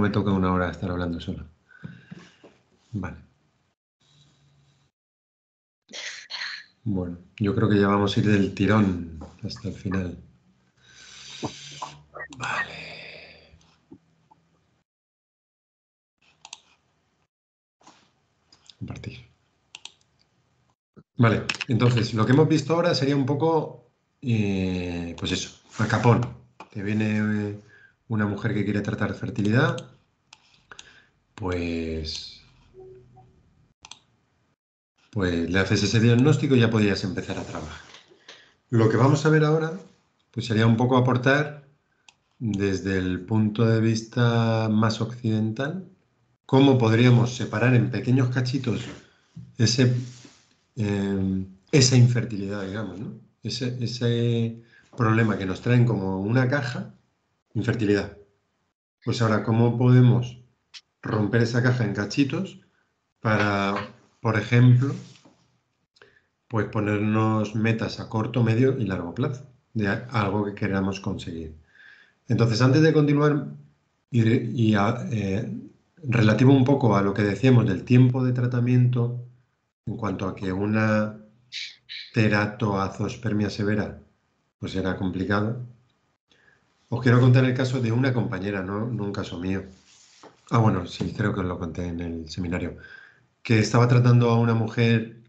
me toca una hora estar hablando solo. Vale. Bueno, yo creo que ya vamos a ir del tirón hasta el final. Vale. Compartir. Vale, entonces lo que hemos visto ahora sería un poco, pues eso, a capón. Te viene una mujer que quiere tratar fertilidad, pues le haces ese diagnóstico y ya podrías empezar a trabajar. Lo que vamos a ver ahora, pues sería un poco aportar desde el punto de vista más occidental, cómo podríamos separar en pequeños cachitos ese, esa infertilidad, digamos, ¿no? Ese problema que nos traen como una caja, infertilidad. Pues ahora, ¿cómo podemos romper esa caja en cachitos para, por ejemplo, pues ponernos metas a corto, medio y largo plazo de algo que queramos conseguir? Entonces, antes de continuar relativo un poco a lo que decíamos del tiempo de tratamiento, en cuanto a que una teratoazoospermia severa pues era complicado, os quiero contar el caso de una compañera, no un caso mío. Ah, bueno, sí, creo que os lo conté en el seminario, que estaba tratando a una mujer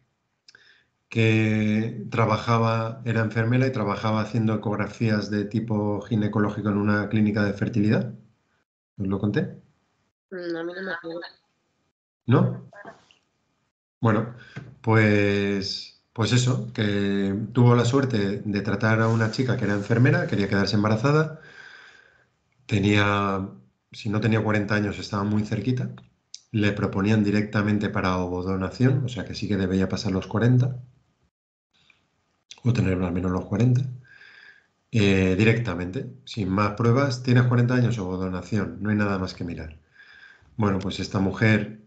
que trabajaba, era enfermera y trabajaba haciendo ecografías de tipo ginecológico en una clínica de fertilidad. ¿Os lo conté? A mí no me acuerdo. ¿No? Bueno, pues eso, que tuvo la suerte de tratar a una chica que era enfermera, quería quedarse embarazada, tenía, si no tenía 40 años, estaba muy cerquita, le proponían directamente para ovodonación, o sea que sí que debía pasar los 40, o tener al menos los 40, directamente, sin más pruebas, tienes 40 años, ovodonación, no hay nada más que mirar. Bueno, pues esta mujer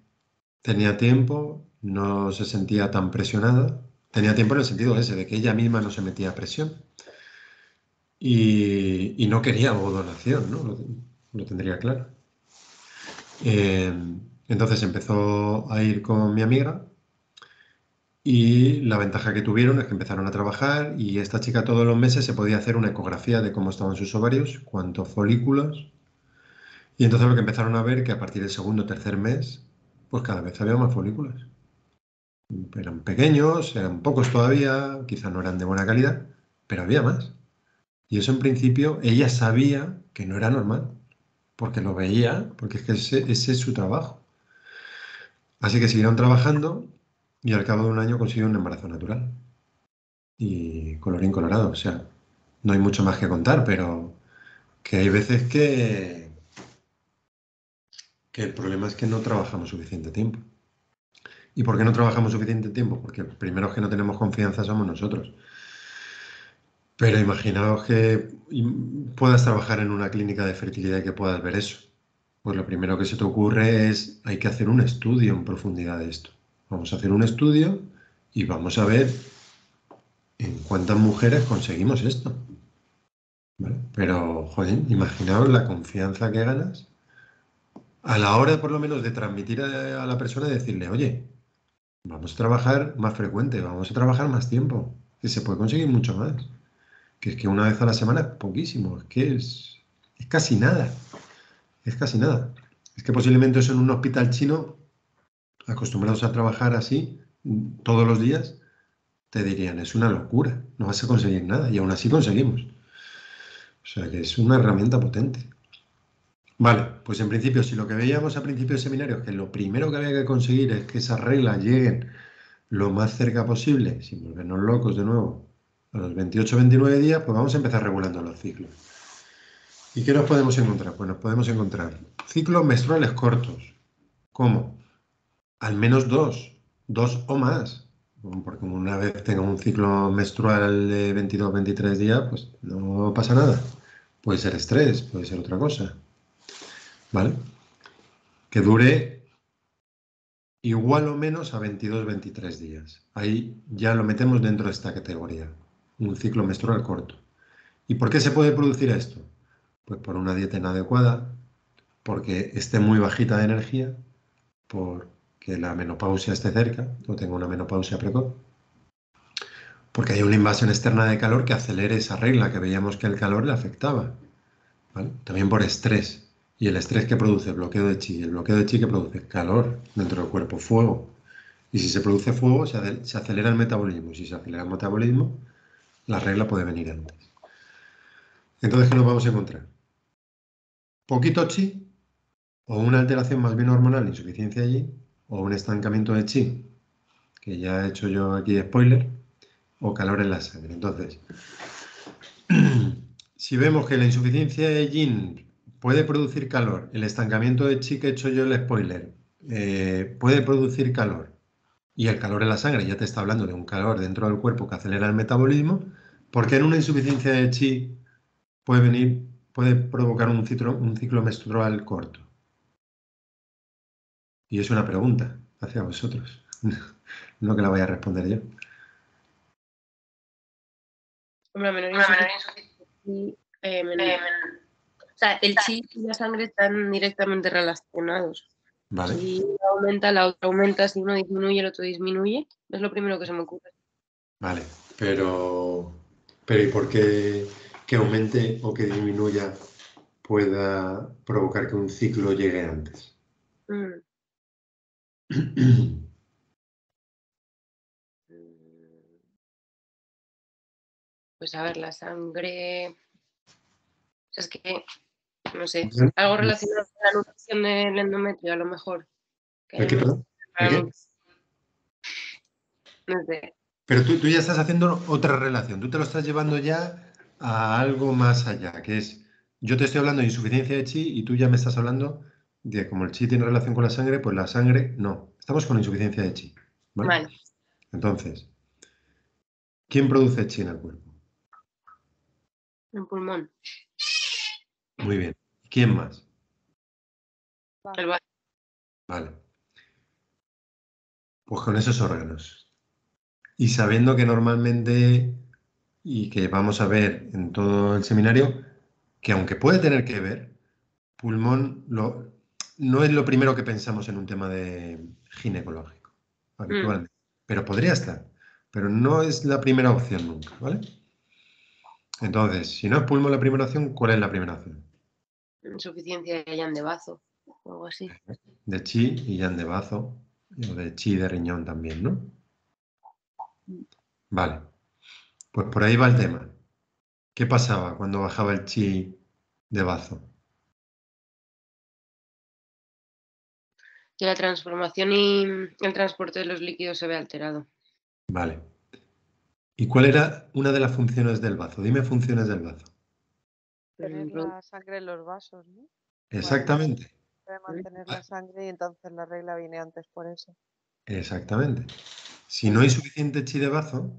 tenía tiempo, no se sentía tan presionada. Tenía tiempo en el sentido ese, de que ella misma no se metía presión. Y no quería donación, ¿no? Lo tendría claro. Eh, entonces empezó a ir con mi amiga y la ventaja que tuvieron es que empezaron a trabajar y esta chica todos los meses se podía hacer una ecografía de cómo estaban sus ovarios, cuántos folículos. Y entonces lo que empezaron a ver que a partir del segundo o tercer mes, pues cada vez había más folículos. Eran pequeños, eran pocos todavía, quizá no eran de buena calidad, pero había más. Y eso en principio ella sabía que no era normal, porque lo veía, porque es que ese es su trabajo. Así que siguieron trabajando y al cabo de un año consiguió un embarazo natural. Y colorín colorado, o sea, no hay mucho más que contar, pero que hay veces que el problema es que no trabajamos suficiente tiempo. ¿Y por qué no trabajamos suficiente tiempo? Porque primero que no tenemos confianza somos nosotros. Pero imaginaos que puedas trabajar en una clínica de fertilidad y que puedas ver eso. Pues lo primero que se te ocurre es, hay que hacer un estudio en profundidad de esto. Vamos a hacer un estudio y vamos a ver en cuántas mujeres conseguimos esto. ¿Vale? Pero, joder, imaginaos la confianza que ganas a la hora, por lo menos, de transmitir a la persona y decirle, oye, vamos a trabajar más frecuente, vamos a trabajar más tiempo, que se puede conseguir mucho más. Que es que una vez a la semana es poquísimo, es que es casi nada, es casi nada. Es que posiblemente eso en un hospital chino, acostumbrados a trabajar así todos los días, te dirían, es una locura, no vas a conseguir nada, y aún así conseguimos. O sea que es una herramienta potente. Vale, pues en principio, si lo que veíamos a principio de seminario es que lo primero que había que conseguir es que esas reglas lleguen lo más cerca posible, sin volvernos locos de nuevo, a los 28-29 días, pues vamos a empezar regulando los ciclos. ¿Y qué nos podemos encontrar? Pues nos podemos encontrar ciclos menstruales cortos. ¿Cómo? Al menos dos o más. Porque una vez tenga un ciclo menstrual de 22-23 días, pues no pasa nada. Puede ser estrés, puede ser otra cosa. ¿Vale? Que dure igual o menos a 22-23 días. Ahí ya lo metemos dentro de esta categoría. Un ciclo menstrual corto. ¿Y por qué se puede producir esto? Pues por una dieta inadecuada, porque esté muy bajita de energía, porque la menopausia esté cerca o tenga una menopausia precoz, porque hay una invasión externa de calor que acelere esa regla que veíamos que el calor le afectaba, ¿vale? También por estrés. Y el estrés que produce bloqueo de chi, el bloqueo de chi que produce calor dentro del cuerpo, fuego. Y si se produce fuego, se acelera el metabolismo. Y si se acelera el metabolismo, la regla puede venir antes. Entonces, ¿qué nos vamos a encontrar? Poquito chi, o una alteración más bien hormonal, insuficiencia allí, o un estancamiento de chi, que ya he hecho yo aquí spoiler, o calor en la sangre. Entonces, si vemos que la insuficiencia de yin puede producir calor, el estancamiento de chi que he hecho yo el spoiler puede producir calor, y el calor en la sangre ya te está hablando de un calor dentro del cuerpo que acelera el metabolismo, ¿por qué en una insuficiencia de chi puede provocar un ciclo menstrual corto? Y es una pregunta hacia vosotros, no que la vaya a responder yo. Una menor insuficiencia. Y, o sea, el chi y la sangre están directamente relacionados. Vale. Si uno aumenta, la otra aumenta. Si uno disminuye, el otro disminuye. Es lo primero que se me ocurre. Vale, pero ¿y por qué que aumente o que disminuya pueda provocar que un ciclo llegue antes? Pues a ver, la sangre. Es que, no sé, algo relacionado con la nutrición del endometrio, a lo mejor. ¿El qué, perdón? ¿El qué? No sé. Pero tú ya estás haciendo otra relación, tú te lo estás llevando ya a algo más allá, que es, yo te estoy hablando de insuficiencia de chi y tú ya me estás hablando de como el chi tiene relación con la sangre, pues la sangre no. Estamos con insuficiencia de chi, ¿vale? Vale. Entonces, ¿quién produce chi en el cuerpo? El pulmón. Muy bien. ¿Quién más? El bazo. Vale. Pues con esos órganos. Y sabiendo que normalmente, y que vamos a ver en todo el seminario, que aunque puede tener que ver, pulmón no es lo primero que pensamos en un tema de ginecológico, habitualmente. Pero podría estar, pero no es la primera opción nunca, ¿vale? Entonces, si no es pulmón la primera opción, ¿cuál es la primera opción? Insuficiencia de Jan de bazo, o algo así. De chi y yan de bazo, o de chi de riñón también, ¿no? Vale, pues por ahí va el tema. ¿Qué pasaba cuando bajaba el chi de bazo? Que la transformación y el transporte de los líquidos se ve alterado. Vale. ¿Y cuál era una de las funciones del bazo? Dime funciones del bazo. Tener la sangre en los vasos, ¿no? Exactamente. Puede mantener la sangre y entonces la regla viene antes por eso. Exactamente. Si no hay suficiente chi de bazo,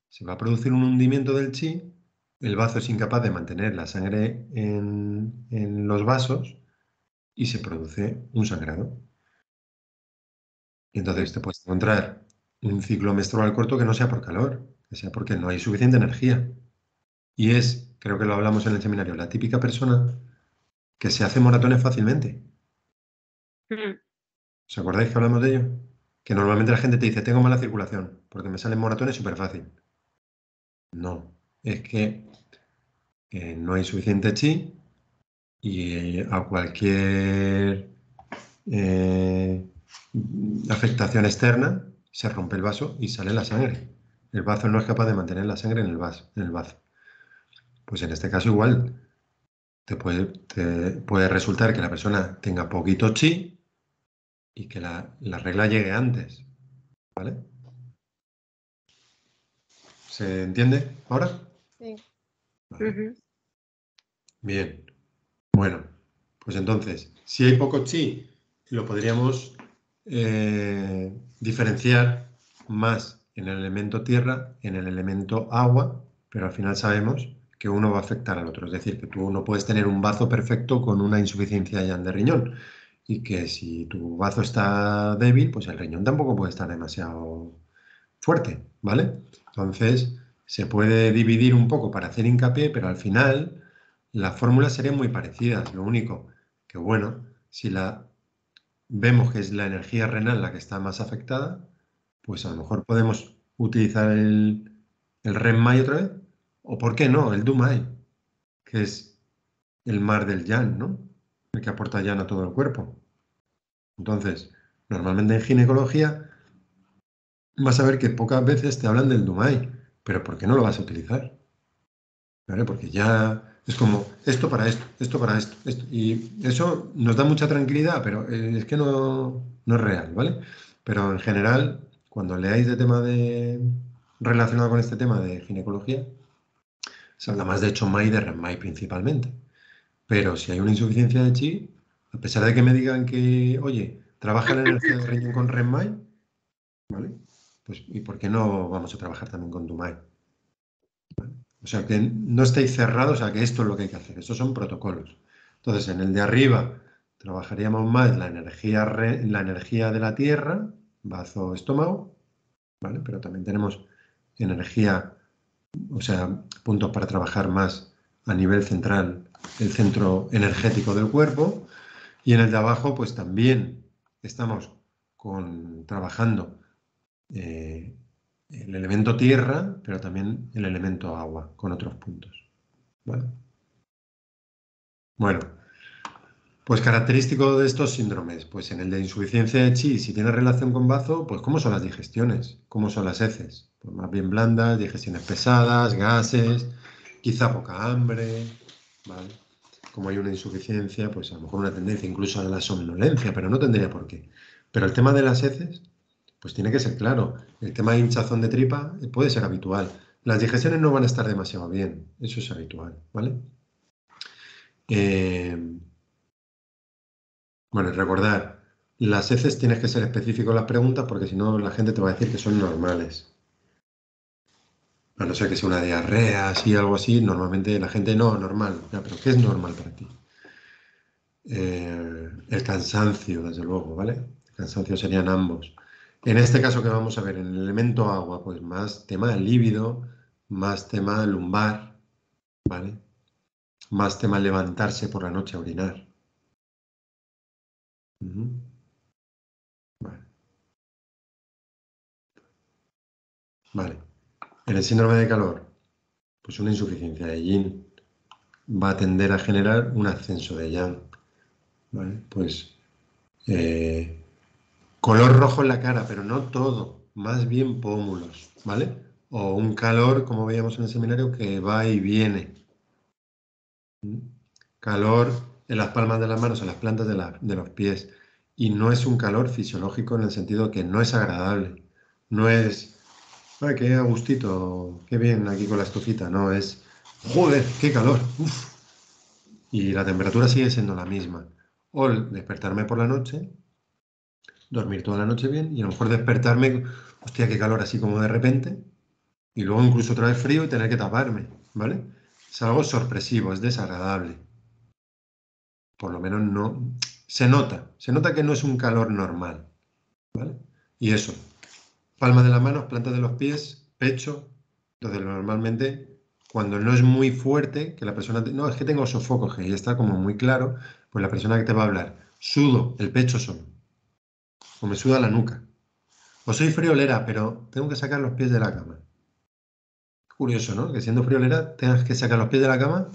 se va a producir un hundimiento del chi, el bazo es incapaz de mantener la sangre en los vasos y se produce un sangrado. Y entonces te puedes encontrar un ciclo menstrual corto que no sea por calor, que sea porque no hay suficiente energía. Y es, creo que lo hablamos en el seminario, la típica persona que se hace moratones fácilmente. ¿Os acordáis que hablamos de ello? Que normalmente la gente te dice, tengo mala circulación, porque me salen moratones súper fácil. No, es que no hay suficiente chi y a cualquier afectación externa se rompe el vaso y sale la sangre. El bazo no es capaz de mantener la sangre en el vaso. Pues en este caso igual te puede resultar que la persona tenga poquito chi y que la regla llegue antes. ¿Vale? ¿Se entiende ahora? Sí. Vale. Bien. Bueno, pues entonces, si hay poco chi, lo podríamos diferenciar más en el elemento tierra, en el elemento agua, pero al final sabemos que uno va a afectar al otro. Es decir, que tú no puedes tener un bazo perfecto con una insuficiencia ya de riñón. Y que si tu bazo está débil, pues el riñón tampoco puede estar demasiado fuerte, ¿vale? Entonces, se puede dividir un poco para hacer hincapié, pero al final las fórmulas serían muy parecidas. Lo único que bueno, si vemos que es la energía renal la que está más afectada, pues a lo mejor podemos utilizar el REM-MAI otra vez, o por qué no, el DU-MAI, que es el mar del yang, ¿no? El que aporta yang a todo el cuerpo. Entonces, normalmente en ginecología vas a ver que pocas veces te hablan del DU-MAI, pero ¿por qué no lo vas a utilizar? ¿Vale? Porque ya es como esto para esto para esto. Y eso nos da mucha tranquilidad, pero es que no es real, ¿vale? Pero en general, cuando leáis de tema relacionado con este tema de ginecología, se habla más de CHO-MAI y de REM-MAI principalmente. Pero si hay una insuficiencia de chi, a pesar de que me digan que, oye, trabaja la energía del riñón con REM-MAI, ¿vale? Pues, ¿y por qué no vamos a trabajar también con DU-MAI? O sea, que no estéis cerrados a que esto es lo que hay que hacer. Estos son protocolos. Entonces, en el de arriba trabajaríamos más la energía de la tierra, bazo, estómago, ¿vale? Pero también tenemos energía, o sea, puntos para trabajar más a nivel central, el centro energético del cuerpo. Y en el de abajo, pues también estamos trabajando el elemento tierra, pero también el elemento agua, con otros puntos. ¿Vale? Bueno, pues característico de estos síndromes, pues en el de insuficiencia de chi, si tiene relación con bazo, pues ¿cómo son las digestiones? ¿Cómo son las heces? Pues más bien blandas, digestiones pesadas, gases, quizá poca hambre, ¿vale? Como hay una insuficiencia, pues a lo mejor una tendencia incluso a la somnolencia, pero no tendría por qué. Pero el tema de las heces, pues tiene que ser claro. El tema de hinchazón de tripa puede ser habitual. Las digestiones no van a estar demasiado bien, eso es habitual, ¿vale? Bueno, y recordar, las heces tienes que ser específico en las preguntas porque si no la gente te va a decir que son normales. A no ser que sea una diarrea, así, algo así, normalmente la gente no, normal. Ya, pero ¿qué es normal para ti? El cansancio, desde luego, ¿vale? El cansancio serían ambos. En este caso que vamos a ver, en el elemento agua, pues más tema líbido, más tema lumbar, ¿vale? Más tema levantarse por la noche a orinar. Ujú. Vale. Vale. En el síndrome de calor, pues una insuficiencia de yin va a tender a generar un ascenso de yang, ¿vale? Pues color rojo en la cara, pero no todo, más bien pómulos, ¿vale? O un calor, como veíamos en el seminario, que va y viene. Calor en las palmas de las manos, en las plantas de los pies. Y no es un calor fisiológico en el sentido que no es agradable. No es, ay, qué a gustito, qué bien aquí con la estufita. No, es, joder, qué calor. Uf. Y la temperatura sigue siendo la misma. O el despertarme por la noche, dormir toda la noche bien y a lo mejor despertarme, hostia, qué calor así como de repente, y luego incluso otra vez frío y tener que taparme, ¿vale? Es algo sorpresivo, es desagradable. Por lo menos no... se nota que no es un calor normal, ¿vale? Y eso, palma de las manos, planta de los pies, pecho, entonces normalmente cuando no es muy fuerte, que la persona, no, es que tengo sofocos, que ya está como muy claro, pues la persona que te va a hablar, sudo el pecho solo, o me suda la nuca, o soy friolera, pero tengo que sacar los pies de la cama. Curioso, ¿no? Que siendo friolera tengas que sacar los pies de la cama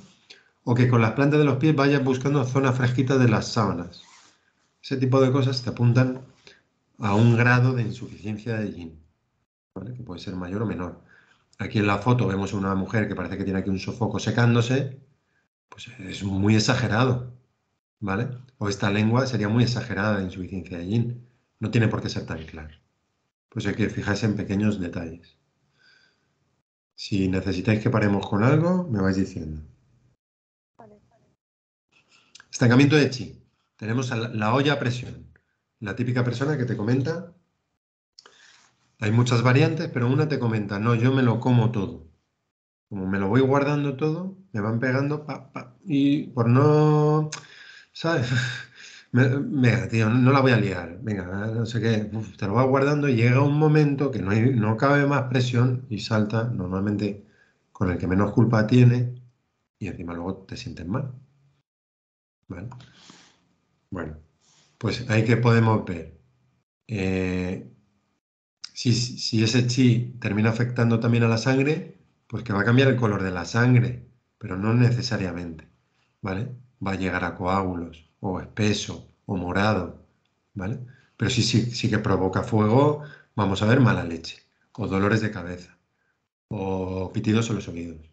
o que con las plantas de los pies vayas buscando zonas fresquitas de las sábanas. Ese tipo de cosas te apuntan a un grado de insuficiencia de yin, ¿vale? Que puede ser mayor o menor. Aquí en la foto vemos una mujer que parece que tiene aquí un sofoco secándose, pues es muy exagerado, ¿vale? O esta lengua sería muy exagerada de insuficiencia de yin. No tiene por qué ser tan claro. Pues hay que fijarse en pequeños detalles. Si necesitáis que paremos con algo, me vais diciendo. Estancamiento de chi. Tenemos la olla a presión. La típica persona que te comenta, hay muchas variantes, pero una te comenta, no, yo me lo como todo. Como me lo voy guardando todo, me van pegando, y por no, ¿sabes? Venga, tío, no la voy a liar. Venga, no sé qué, te lo vas guardando y llega un momento que no cabe más presión y salta, normalmente con el que menos culpa tiene, y encima luego te sientes mal. ¿Vale? Bueno, pues ahí que podemos ver. Si ese chi termina afectando también a la sangre, pues que va a cambiar el color de la sangre, pero no necesariamente, ¿vale? Va a llegar a coágulos, o espeso, o morado, ¿vale? Pero sí que provoca fuego, vamos a ver mala leche, o dolores de cabeza, o pitidos en los oídos,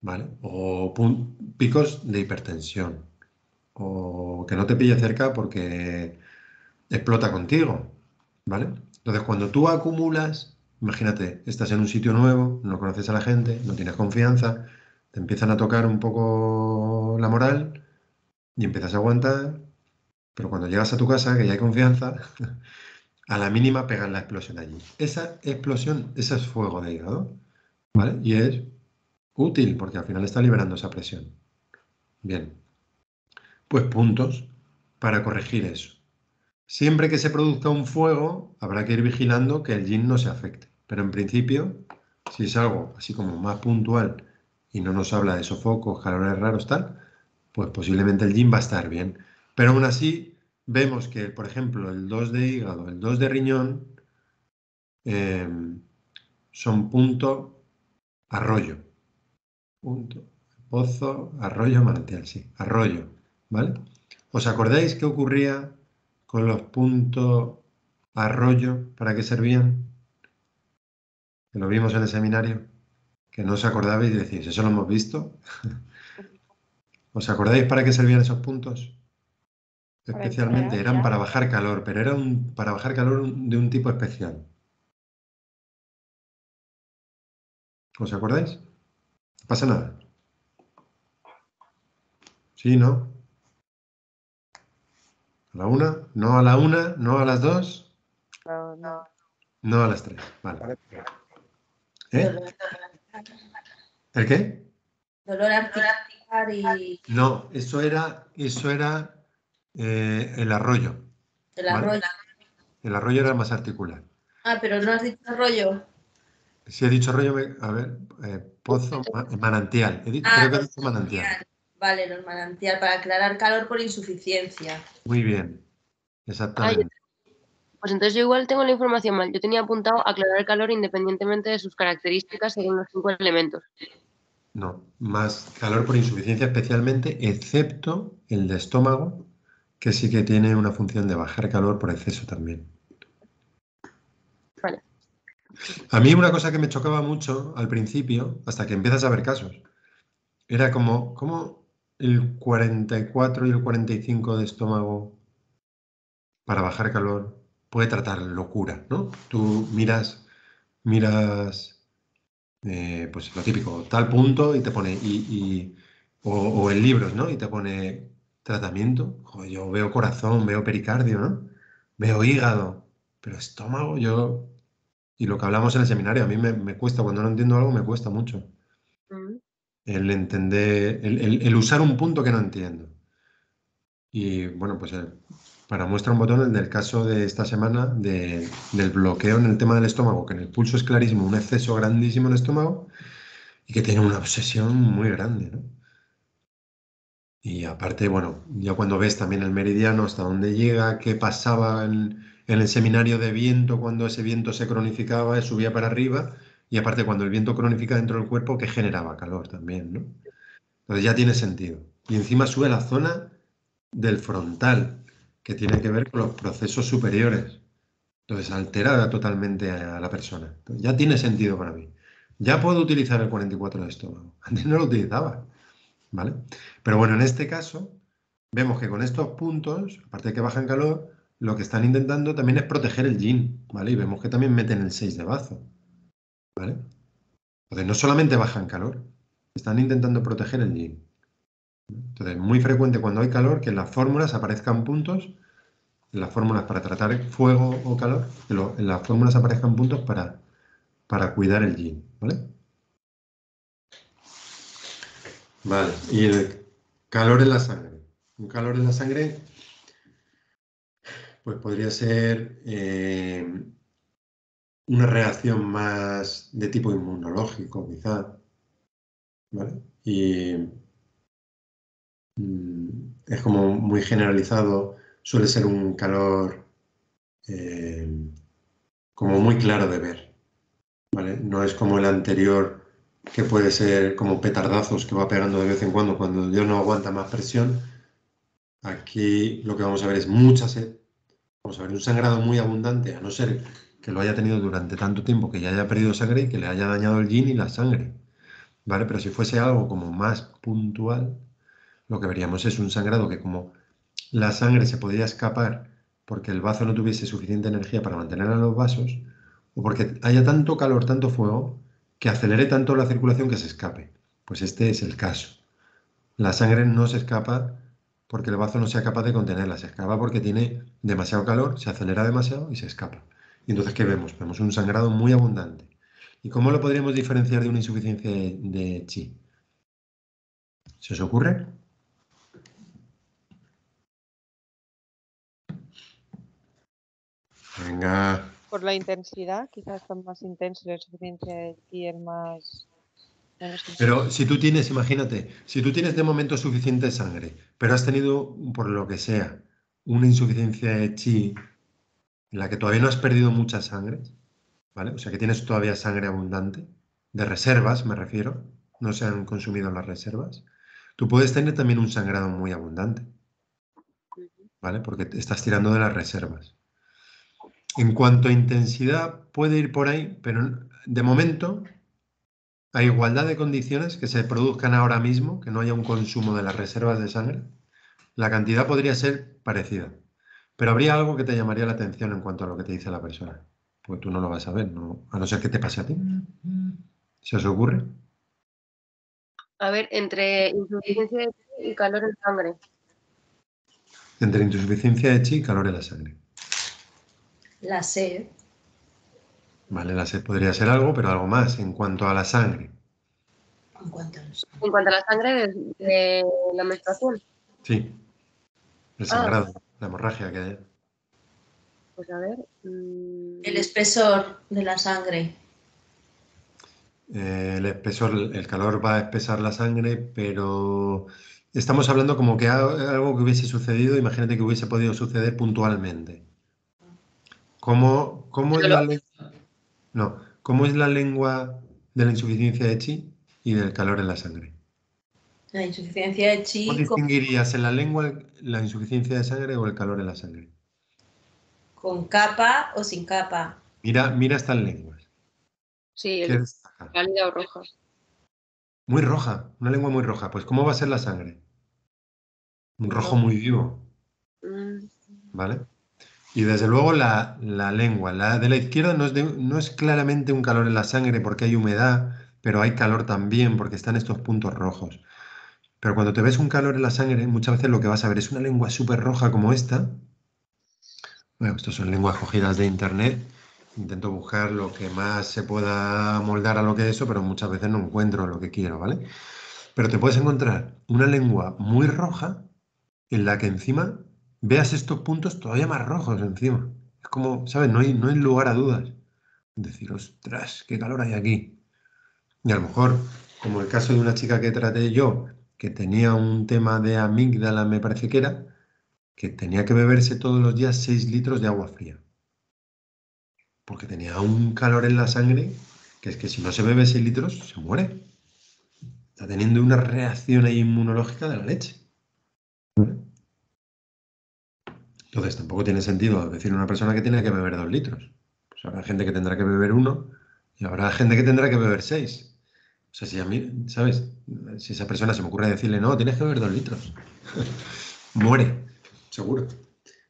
¿vale? O picos de hipertensión, o que no te pille cerca porque explota contigo, ¿vale? Entonces, cuando tú acumulas, imagínate, estás en un sitio nuevo, no conoces a la gente, no tienes confianza, te empiezan a tocar un poco la moral y empiezas a aguantar, pero cuando llegas a tu casa, que ya hay confianza, a la mínima pegan la explosión allí. Esa explosión, ese es fuego de hígado, ¿vale? Y es útil porque al final está liberando esa presión. Bien, pues puntos para corregir eso. Siempre que se produzca un fuego, habrá que ir vigilando que el yin no se afecte. Pero en principio, si es algo así como más puntual y no nos habla de sofocos, calores raros, tal, pues posiblemente el yin va a estar bien. Pero aún así, vemos que, por ejemplo, el 2 de hígado, el 2 de riñón, son punto arroyo. Punto, pozo, arroyo, manantial, sí, arroyo, ¿vale? ¿Os acordáis qué ocurría con los puntos arroyo? ¿Para qué servían? Que lo vimos en el seminario, que no os acordabais y decís, ¿eso lo hemos visto? ¿Os acordáis para qué servían esos puntos? Para Especialmente enfriar. eran para bajar calor, pero era para bajar calor de un tipo especial. ¿Os acordáis? No pasa nada. ¿Sí, no? ¿A la una? ¿No a la una? ¿No a las dos? No, no. No a las tres. Vale. ¿Eh? Dolor, ¿El qué? dolor articular y No, eso era el arroyo, el ¿vale? arroyo. El arroyo era más articular. Ah, pero no has dicho arroyo. Si he dicho arroyo, a ver, pozo, manantial. Creo Ah, que he dicho manantial. vale, no es manantial, para aclarar calor por insuficiencia. Muy bien, exactamente. Pues entonces yo igual tengo la información mal. Yo tenía apuntado aclarar el calor independientemente de sus características según los 5 elementos. No, más calor por insuficiencia especialmente, excepto el de estómago, que sí que tiene una función de bajar calor por exceso también. Vale. A mí una cosa que me chocaba mucho al principio, hasta que empiezas a ver casos, era como el 44 y el 45 de estómago para bajar calor puede tratar locura, ¿no? Tú miras, pues lo típico, tal punto y te pone, o en libros, ¿no? Y te pone tratamiento. Joder, yo veo corazón, veo pericardio, ¿no? Veo hígado, pero estómago, y lo que hablamos en el seminario, a mí me cuesta, cuando no entiendo algo, me cuesta mucho. Mm. El entender, el usar un punto que no entiendo. Y bueno, pues para muestra un botón, el del caso de esta semana del bloqueo en el tema del estómago, que en el pulso es clarísimo, un exceso grandísimo en el estómago y que tiene una obsesión muy grande, ¿no? Y aparte, bueno, ya cuando ves también el meridiano, hasta dónde llega, qué pasaba en el seminario de viento, cuando ese viento se cronificaba, subía para arriba, y aparte cuando el viento cronifica dentro del cuerpo, que generaba calor también, ¿no? Entonces ya tiene sentido. Y encima sube la zona del frontal, que tiene que ver con los procesos superiores. Entonces altera totalmente a la persona. Entonces, ya tiene sentido para mí. Ya puedo utilizar el 44 de estómago. Antes no lo utilizaba, ¿vale? Pero bueno, en este caso, vemos que con estos puntos, aparte de que bajan calor, lo que están intentando también es proteger el yin, ¿vale? Y vemos que también meten el 6 de bazo, ¿vale? Entonces no solamente bajan calor, están intentando proteger el yin. Entonces, es muy frecuente cuando hay calor que en las fórmulas aparezcan puntos, en las fórmulas para tratar fuego o calor, que en las fórmulas aparezcan puntos para cuidar el yin, ¿vale? Vale, y el calor en la sangre. Un calor en la sangre, pues podría ser una reacción más de tipo inmunológico, quizá, ¿vale? Y es como muy generalizado suele ser un calor como muy claro de ver, ¿vale? No es como el anterior, que puede ser como petardazos que va pegando de vez en cuando Dios no aguanta más presión. Aquí lo que vamos a ver es mucha sed. Vamos a ver un sangrado muy abundante, a no ser que lo haya tenido durante tanto tiempo que ya haya perdido sangre y que le haya dañado el yin y la sangre, ¿vale? Pero si fuese algo como más puntual, lo que veríamos es un sangrado que, como la sangre se podría escapar porque el bazo no tuviese suficiente energía para mantener a los vasos, o porque haya tanto calor, tanto fuego, que acelere tanto la circulación que se escape. Pues este es el caso. La sangre no se escapa porque el bazo no sea capaz de contenerla, se escapa porque tiene demasiado calor, se acelera demasiado y se escapa. Y entonces, ¿qué vemos? Vemos un sangrado muy abundante. ¿Y cómo lo podríamos diferenciar de una insuficiencia de chi? ¿Se os ocurre? Venga. Por la intensidad, quizás está más intenso y la insuficiencia de chi es más... menos intenso. Pero si tú tienes, imagínate, si tú tienes de momento suficiente sangre, pero has tenido, por lo que sea, una insuficiencia de chi en la que todavía no has perdido mucha sangre, ¿vale? O sea que tienes todavía sangre abundante, de reservas me refiero, no se han consumido las reservas, tú puedes tener también un sangrado muy abundante, ¿vale? Porque te estás tirando de las reservas. En cuanto a intensidad, puede ir por ahí, pero de momento, a igualdad de condiciones que se produzcan ahora mismo, que no haya un consumo de las reservas de sangre, la cantidad podría ser parecida. Pero habría algo que te llamaría la atención en cuanto a lo que te dice la persona. Porque tú no lo vas a ver, ¿no? A no ser que te pase a ti. ¿Se os ocurre? A ver, entre insuficiencia de chi y calor en sangre. Entre insuficiencia de chi y calor en la sangre. La sed. Vale, la sed podría ser algo, pero algo más en cuanto a la sangre. En cuanto a los... En cuanto a la sangre de la menstruación. Sí. El sangrado, la hemorragia que hay. Pues a ver. El espesor de la sangre. El espesor, el calor va a espesar la sangre, pero estamos hablando como que algo que hubiese sucedido, imagínate que hubiese podido suceder puntualmente. ¿Cómo es la lengua? No, ¿cómo es la lengua de la insuficiencia de chi y del calor en la sangre? La insuficiencia de ¿Cómo chi distinguirías en la lengua la insuficiencia de sangre o el calor en la sangre? con capa o sin capa. Mira estas lenguas. Sí, ¿Qué destaca? pálida o roja. Muy roja, una lengua muy roja. Pues ¿cómo va a ser la sangre? Un rojo muy vivo, ¿vale? Y desde luego la lengua, la de la izquierda no es claramente un calor en la sangre porque hay humedad, pero hay calor también porque están estos puntos rojos. Pero cuando te ves un calor en la sangre, muchas veces lo que vas a ver es una lengua súper roja como esta. Bueno, estas son lenguas cogidas de internet. Intento buscar lo que más se pueda moldar a lo que es eso, pero muchas veces no encuentro lo que quiero, ¿vale? Pero te puedes encontrar una lengua muy roja en la que encima veas estos puntos todavía más rojos encima. Es como, ¿sabes? No hay lugar a dudas. Decir, ostras, qué calor hay aquí. Y a lo mejor, como el caso de una chica que traté yo, que tenía un tema de amígdala, me parece que tenía que beberse todos los días 6 litros de agua fría. Porque tenía un calor en la sangre que es que si no se bebe 6 litros, se muere. Está teniendo una reacción ahí inmunológica de la leche. Entonces tampoco tiene sentido decir a una persona que tiene que beber 2 litros. Pues habrá gente que tendrá que beber 1 y habrá gente que tendrá que beber 6. O sea, si a mí, ¿sabes? Si esa persona se me ocurre decirle, no, tienes que beber 2 litros, muere, seguro.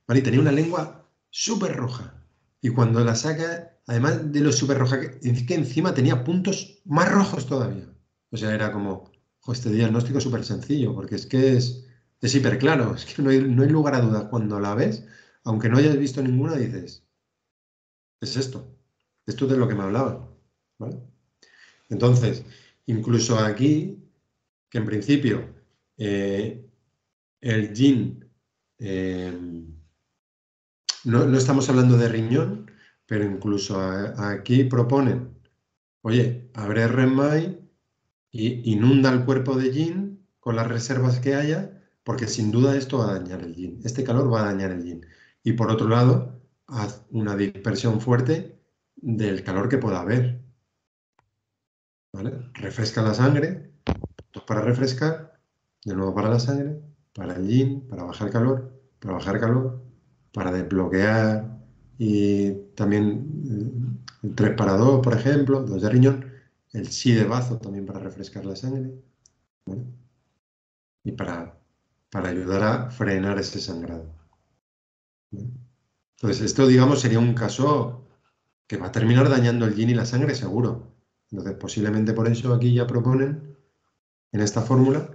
Vale, y tenía una lengua súper roja. Y cuando la saca, además de lo súper roja, es que encima tenía puntos más rojos todavía. O sea, era como, este diagnóstico es súper sencillo, porque es que es hiper claro, es que no hay lugar a duda. Cuando la ves, aunque no hayas visto ninguna, dices, es esto es de lo que me hablaba. ¿Vale? Entonces, incluso aquí, que en principio el yin, no estamos hablando de riñón, pero incluso aquí proponen, oye, abre Renmai y inunda el cuerpo de yin con las reservas que haya, porque sin duda esto va a dañar el yin. Este calor va a dañar el yin. Y por otro lado, haz una dispersión fuerte del calor que pueda haber. ¿Vale? Refresca la sangre, puntos para refrescar, de nuevo para la sangre, para el yin, para bajar calor, para desbloquear y también el 3 para 2, por ejemplo, 2 de riñón, el sí de bazo también para refrescar la sangre, ¿vale? Y para ayudar a frenar ese sangrado, ¿vale? Entonces, esto, digamos, sería un caso que va a terminar dañando el yin y la sangre, seguro. Entonces, posiblemente por eso aquí ya proponen, en esta fórmula,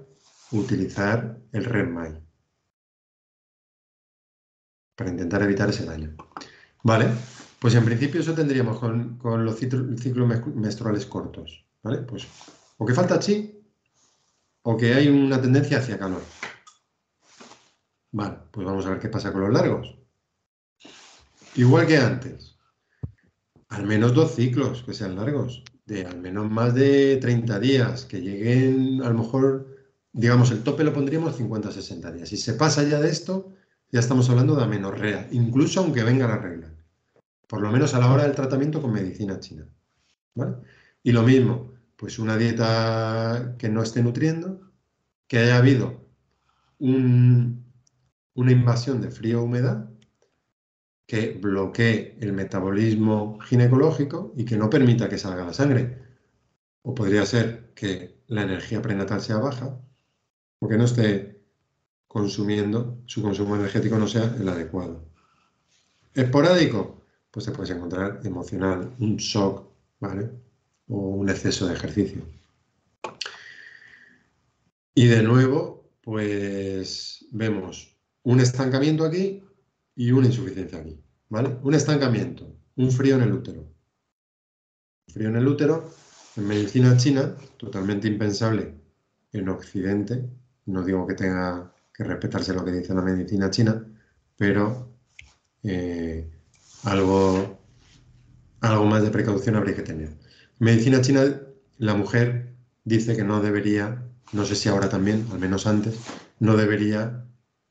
utilizar el REM-MAI para intentar evitar ese daño. Vale, pues en principio eso tendríamos con los ciclos menstruales cortos, ¿vale? Pues o que falta chi o que hay una tendencia hacia calor. Vale, pues vamos a ver qué pasa con los largos. Igual que antes, al menos 2 ciclos que sean largos, de al menos más de 30 días, que lleguen a lo mejor, digamos, el tope lo pondríamos 50-60 días. Si se pasa ya de esto, ya estamos hablando de amenorrea, incluso aunque venga la regla. Por lo menos a la hora del tratamiento con medicina china, ¿vale? Y lo mismo, pues una dieta que no esté nutriendo, que haya habido una invasión de frío-humedad, que bloquee el metabolismo ginecológico y que no permita que salga la sangre. O podría ser que la energía prenatal sea baja o que no esté consumiendo, su consumo energético no sea el adecuado. Esporádico, pues te puedes encontrar emocional, un shock, ¿vale? O un exceso de ejercicio. Y de nuevo, pues vemos un estancamiento aquí y una insuficiencia aquí, ¿vale? Un estancamiento, un frío en el útero. Un frío en el útero, en medicina china, totalmente impensable en Occidente. No digo que tenga que respetarse lo que dice la medicina china, pero algo más de precaución habría que tener. En medicina china, la mujer dice que no debería, no sé si ahora también, al menos antes, no debería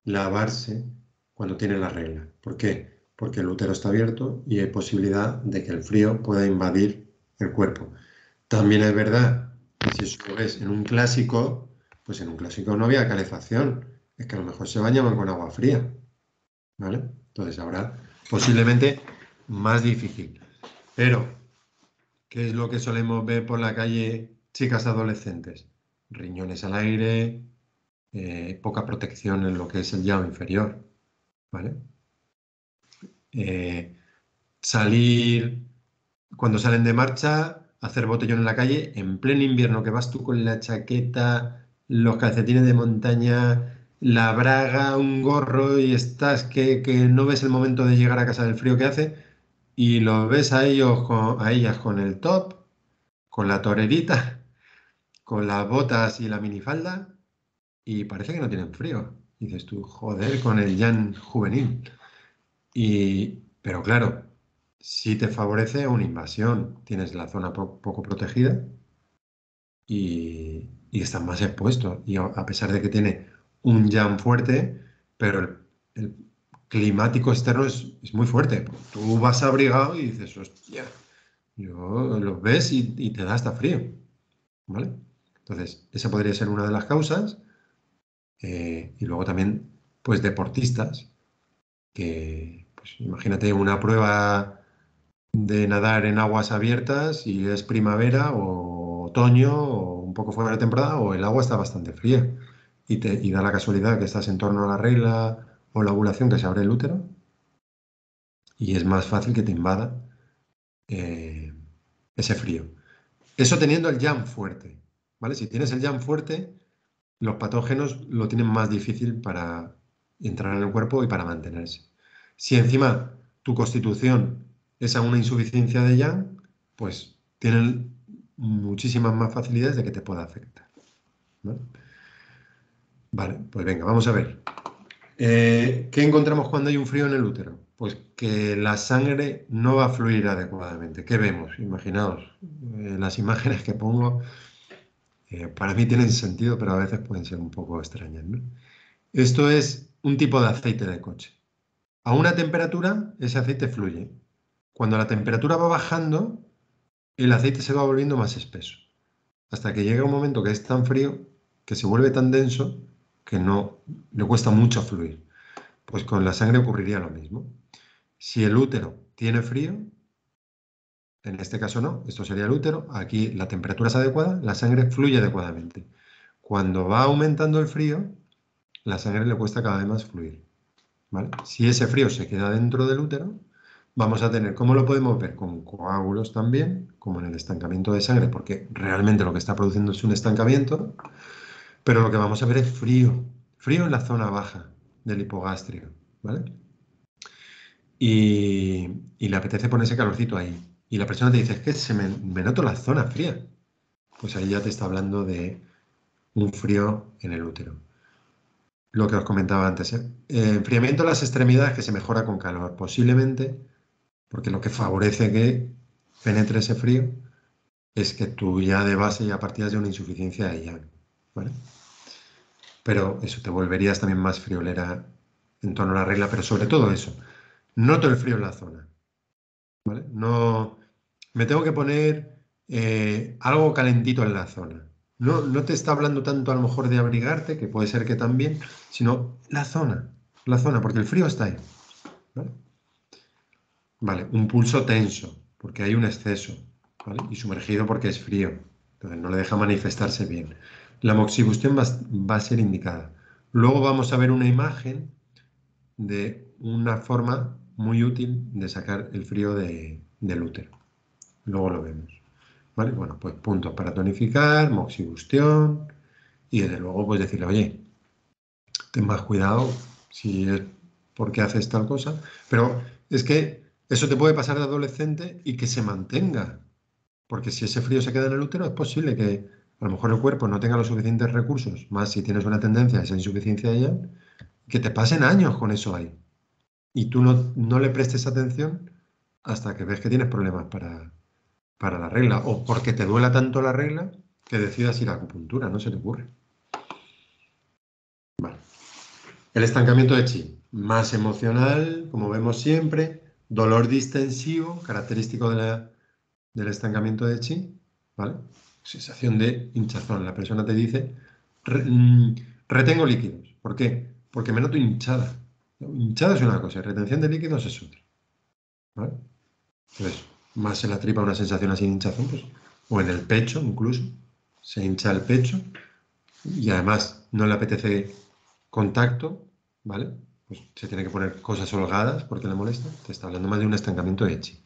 lavarse cuando tiene la regla. ¿Por qué? Porque el útero está abierto y hay posibilidad de que el frío pueda invadir el cuerpo. También es verdad que si eso lo ves en un clásico, pues en un clásico no había calefacción. Es que a lo mejor se bañaban con agua fría, ¿vale? Entonces ahora posiblemente más difícil. Pero, ¿qué es lo que solemos ver por la calle chicas adolescentes? Riñones al aire, poca protección en lo que es el llano inferior, ¿vale? Salir, cuando salen de marcha, hacer botellón en la calle, en pleno invierno, que vas tú con la chaqueta, los calcetines de montaña, la braga, un gorro y estás que no ves el momento de llegar a casa del frío que hace y los ves a ellos, a ellas con el top, con la torerita, con las botas y la minifalda y parece que no tienen frío. Y dices tú, joder, con el Jan juvenil. Pero claro, sí te favorece una invasión. Tienes la zona poco protegida y estás más expuesto. Y a pesar de que tiene un Jan fuerte, pero el climático externo es muy fuerte. Tú vas abrigado y dices, hostia, yo los ves y te da hasta frío, ¿vale? Entonces, esa podría ser una de las causas. Y luego también, pues, deportistas que, pues, imagínate una prueba de nadar en aguas abiertas y es primavera o otoño o un poco fuera de temporada o el agua está bastante fría y da la casualidad que estás en torno a la regla o la ovulación que se abre el útero y es más fácil que te invada ese frío. Eso teniendo el jam fuerte, ¿vale? Si tienes el jam fuerte, los patógenos lo tienen más difícil para entrar en el cuerpo y para mantenerse. Si encima tu constitución es a una insuficiencia de yang, pues tienen muchísimas más facilidades de que te pueda afectar, ¿vale? Vale, pues venga, vamos a ver. ¿Qué encontramos cuando hay un frío en el útero? Pues que la sangre no va a fluir adecuadamente. ¿Qué vemos? Imaginaos, las imágenes que pongo para mí tienen sentido, pero a veces pueden ser un poco extrañas, ¿no? Esto es un tipo de aceite de coche. A una temperatura, ese aceite fluye. Cuando la temperatura va bajando, el aceite se va volviendo más espeso. Hasta que llega un momento que es tan frío, que se vuelve tan denso, que no le cuesta mucho fluir. Pues con la sangre ocurriría lo mismo. Si el útero tiene frío, en este caso no, esto sería el útero, aquí la temperatura es adecuada, la sangre fluye adecuadamente. Cuando va aumentando el frío, la sangre le cuesta cada vez más fluir. ¿Vale? Si ese frío se queda dentro del útero, vamos a tener, ¿cómo lo podemos ver? Con coágulos también, como en el estancamiento de sangre, porque realmente lo que está produciendo es un estancamiento, pero lo que vamos a ver es frío, frío en la zona baja del hipogástrico, ¿vale? Y le apetece poner ese calorcito ahí. Y la persona te dice, es que me noto la zona fría. Pues ahí ya te está hablando de un frío en el útero. Lo que os comentaba antes, ¿eh? Enfriamiento de las extremidades que se mejora con calor, posiblemente, porque lo que favorece que penetre ese frío es que tú ya de base ya partías de una insuficiencia de llave, ¿vale? Pero eso, te volverías también más friolera en torno a la regla, pero sobre todo eso, noto el frío en la zona, ¿vale? No, me tengo que poner algo calentito en la zona. No te está hablando tanto a lo mejor de abrigarte, que puede ser que también, sino la zona, porque el frío está ahí, ¿vale? Vale, un pulso tenso, porque hay un exceso, ¿vale? Y sumergido porque es frío, entonces no le deja manifestarse bien. La moxibustión va a ser indicada. Luego vamos a ver una imagen de una forma muy útil de sacar el frío del útero. Luego lo vemos. ¿Vale? Bueno, pues puntos para tonificar, moxibustión y desde luego pues decirle, oye, ten más cuidado si es porque haces tal cosa, pero es que eso te puede pasar de adolescente y que se mantenga, porque si ese frío se queda en el útero es posible que a lo mejor el cuerpo no tenga los suficientes recursos, más si tienes una tendencia a esa insuficiencia de ella, que te pasen años con eso ahí y tú no le prestes atención hasta que ves que tienes problemas para la regla o porque te duela tanto la regla que decidas ir a acupuntura, no se te ocurre. Vale. El estancamiento de chi, más emocional, como vemos siempre, dolor distensivo, característico del estancamiento de chi, ¿vale? Sensación de hinchazón. La persona te dice, retengo líquidos. ¿Por qué? Porque me noto hinchada. Hinchada es una cosa, y retención de líquidos es otra, ¿vale? Entonces, más en la tripa una sensación así de hinchazón, pues, o en el pecho incluso, se hincha el pecho y además no le apetece contacto, ¿vale? Pues se tiene que poner cosas holgadas porque le molesta. Te está hablando más de un estancamiento de chi.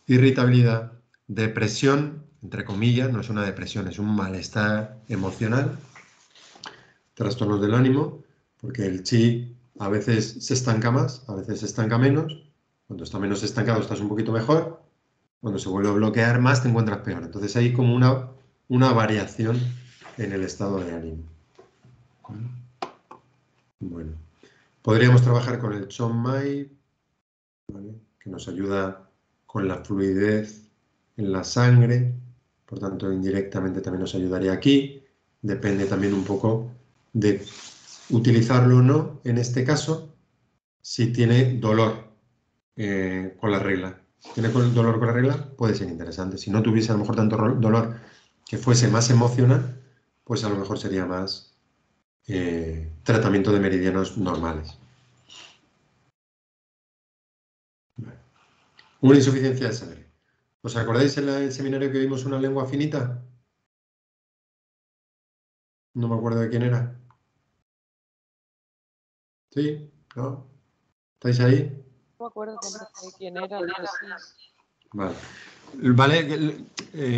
Irritabilidad, depresión, entre comillas, no es una depresión, es un malestar emocional, trastornos del ánimo, porque el chi a veces se estanca más, a veces se estanca menos. Cuando está menos estancado estás un poquito mejor, cuando se vuelve a bloquear más te encuentras peor. Entonces hay como una variación en el estado de ánimo. Bueno, podríamos trabajar con el Chon Mai, ¿vale? Que nos ayuda con la fluidez en la sangre, por tanto indirectamente también nos ayudaría aquí. Depende también un poco de utilizarlo o no, en este caso, si tiene dolor con la regla. Si tiene dolor con la regla, puede ser interesante. Si no tuviese a lo mejor tanto dolor que fuese más emocional, pues a lo mejor sería más tratamiento de meridianos normales. Vale. Una insuficiencia de sangre. ¿Os acordáis en el seminario que vimos una lengua finita? No me acuerdo de quién era. ¿Sí? ¿No? ¿Estáis ahí? No me acuerdo tampoco de quién era, pero sí. Vale. Vale,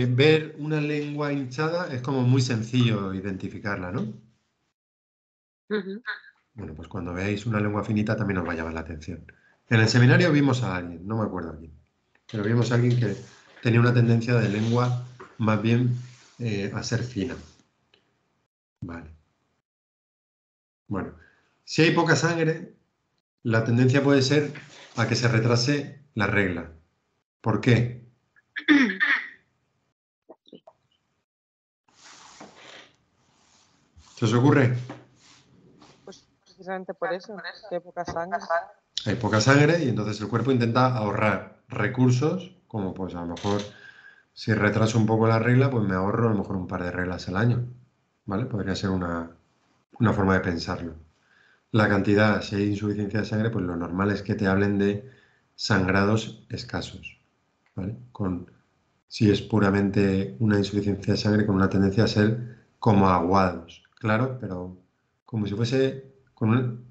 ver una lengua hinchada es como muy sencillo identificarla, ¿no? Bueno, pues cuando veáis una lengua finita también os va a llamar la atención. En el seminario vimos a alguien, no me acuerdo a quién, pero vimos a alguien que tenía una tendencia de lengua más bien a ser fina. Vale. Bueno, si hay poca sangre, la tendencia puede ser a que se retrase la regla. ¿Por qué? ¿Se os ocurre? Pues precisamente por eso, que hay poca sangre. Hay poca sangre y entonces el cuerpo intenta ahorrar recursos, como pues a lo mejor si retraso un poco la regla, pues me ahorro a lo mejor un par de reglas al año, ¿vale? Podría ser una forma de pensarlo. La cantidad, si hay insuficiencia de sangre, pues lo normal es que te hablen de sangrados escasos, ¿vale? Si es puramente una insuficiencia de sangre con una tendencia a ser como aguados, claro, pero como si fuese,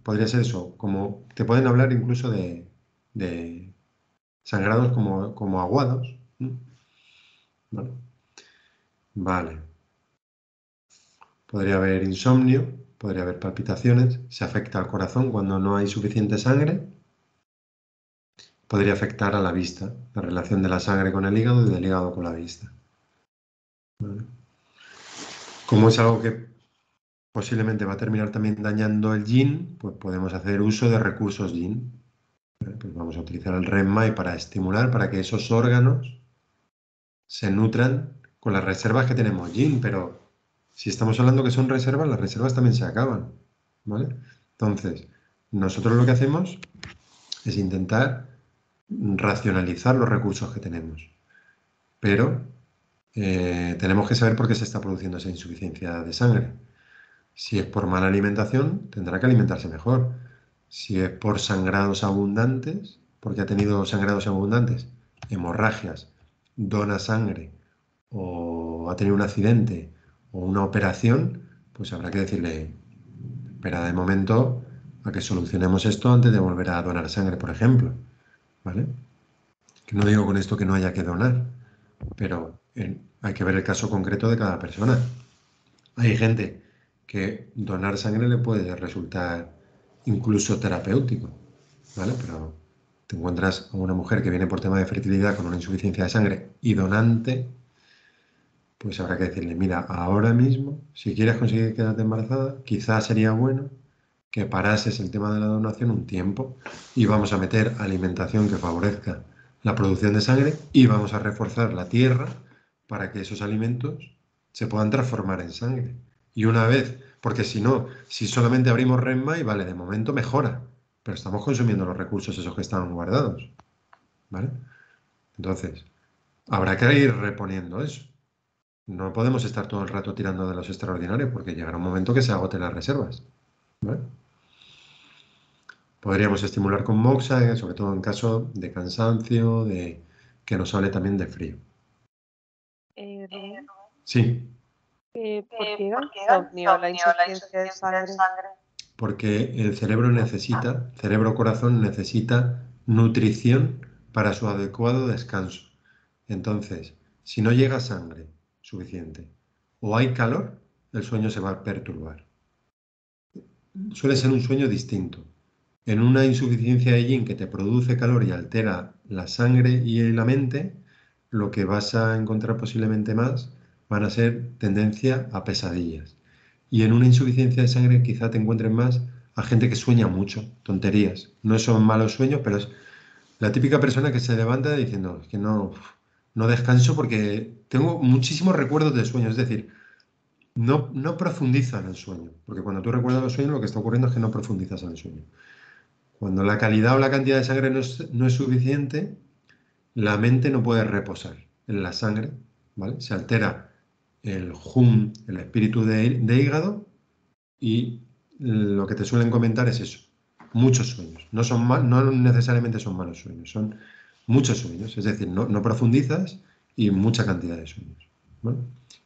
podría ser eso, como te pueden hablar incluso de sangrados como aguados, ¿no? ¿Vale? Vale. Podría haber insomnio, podría haber palpitaciones, se afecta al corazón cuando no hay suficiente sangre, podría afectar a la vista, la relación de la sangre con el hígado y del hígado con la vista. ¿Vale? Como es algo que posiblemente va a terminar también dañando el yin, pues podemos hacer uso de recursos yin. ¿Vale? Pues vamos a utilizar el REM-MAI para estimular, para que esos órganos se nutran con las reservas que tenemos yin, pero si estamos hablando que son reservas, las reservas también se acaban, ¿vale? Entonces, nosotros lo que hacemos es intentar racionalizar los recursos que tenemos, pero tenemos que saber por qué se está produciendo esa insuficiencia de sangre. Si es por mala alimentación, tendrá que alimentarse mejor. Si es por sangrados abundantes, porque ha tenido sangrados abundantes, hemorragias, dona sangre, o ha tenido un accidente o una operación, pues habrá que decirle, espera de momento a que solucionemos esto antes de volver a donar sangre, por ejemplo. ¿Vale? Que no digo con esto que no haya que donar, pero hay que ver el caso concreto de cada persona. Hay gente que donar sangre le puede resultar incluso terapéutico, ¿vale? Pero te encuentras a una mujer que viene por tema de fertilidad con una insuficiencia de sangre y donante, pues habrá que decirle, mira, ahora mismo, si quieres conseguir quedarte embarazada, quizás sería bueno que parases el tema de la donación un tiempo y vamos a meter alimentación que favorezca la producción de sangre y vamos a reforzar la tierra para que esos alimentos se puedan transformar en sangre. Y una vez, porque si no, si solamente abrimos REM-MAI, vale, de momento mejora, pero estamos consumiendo los recursos esos que estaban guardados, ¿vale? Entonces, habrá que ir reponiendo eso. No podemos estar todo el rato tirando de los extraordinarios porque llegará un momento que se agoten las reservas, ¿vale? Podríamos estimular con moxa, sobre todo en caso de cansancio, de que nos hable también de frío. Rubén, Sí, ¿por qué da insomnio la insuficiencia de sangre? porque el cerebro-corazón necesita nutrición para su adecuado descanso. Entonces, si no llega sangre suficiente o hay calor, el sueño se va a perturbar. Suele ser un sueño distinto. En una insuficiencia de yin que te produce calor y altera la sangre y la mente, lo que vas a encontrar posiblemente más van a ser tendencia a pesadillas. Y en una insuficiencia de sangre quizá te encuentres más a gente que sueña mucho, tonterías. No son malos sueños, pero es la típica persona que se levanta diciendo que no descanso porque tengo muchísimos recuerdos de sueños. Es decir, no profundiza en el sueño, porque cuando tú recuerdas los sueños lo que está ocurriendo es que no profundizas en el sueño. Cuando la calidad o la cantidad de sangre no es suficiente, la mente no puede reposar en la sangre, ¿vale? Se altera el hum, el espíritu de hígado, y lo que te suelen comentar es eso, muchos sueños. No necesariamente son malos sueños, son muchos sueños, es decir, no profundizas y mucha cantidad de sueños, ¿vale?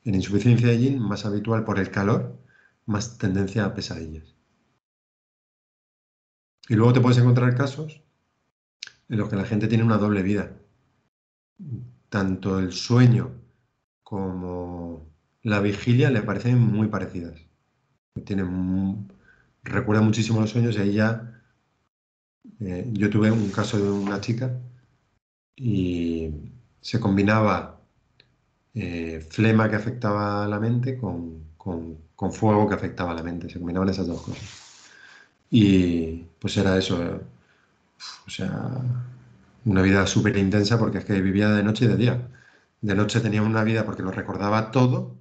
En insuficiencia de yin, más habitual por el calor, más tendencia a pesadillas. Y luego te puedes encontrar casos en los que la gente tiene una doble vida. Tanto el sueño como la vigilia le parecen muy parecidas. Recuerda muchísimo los sueños y ahí ya... yo tuve un caso de una chica y se combinaba flema que afectaba a la mente con fuego que afectaba a la mente. Se combinaban esas dos cosas. Y pues era eso. O sea, una vida súper intensa porque es que vivía de noche y de día. De noche tenía una vida porque lo recordaba todo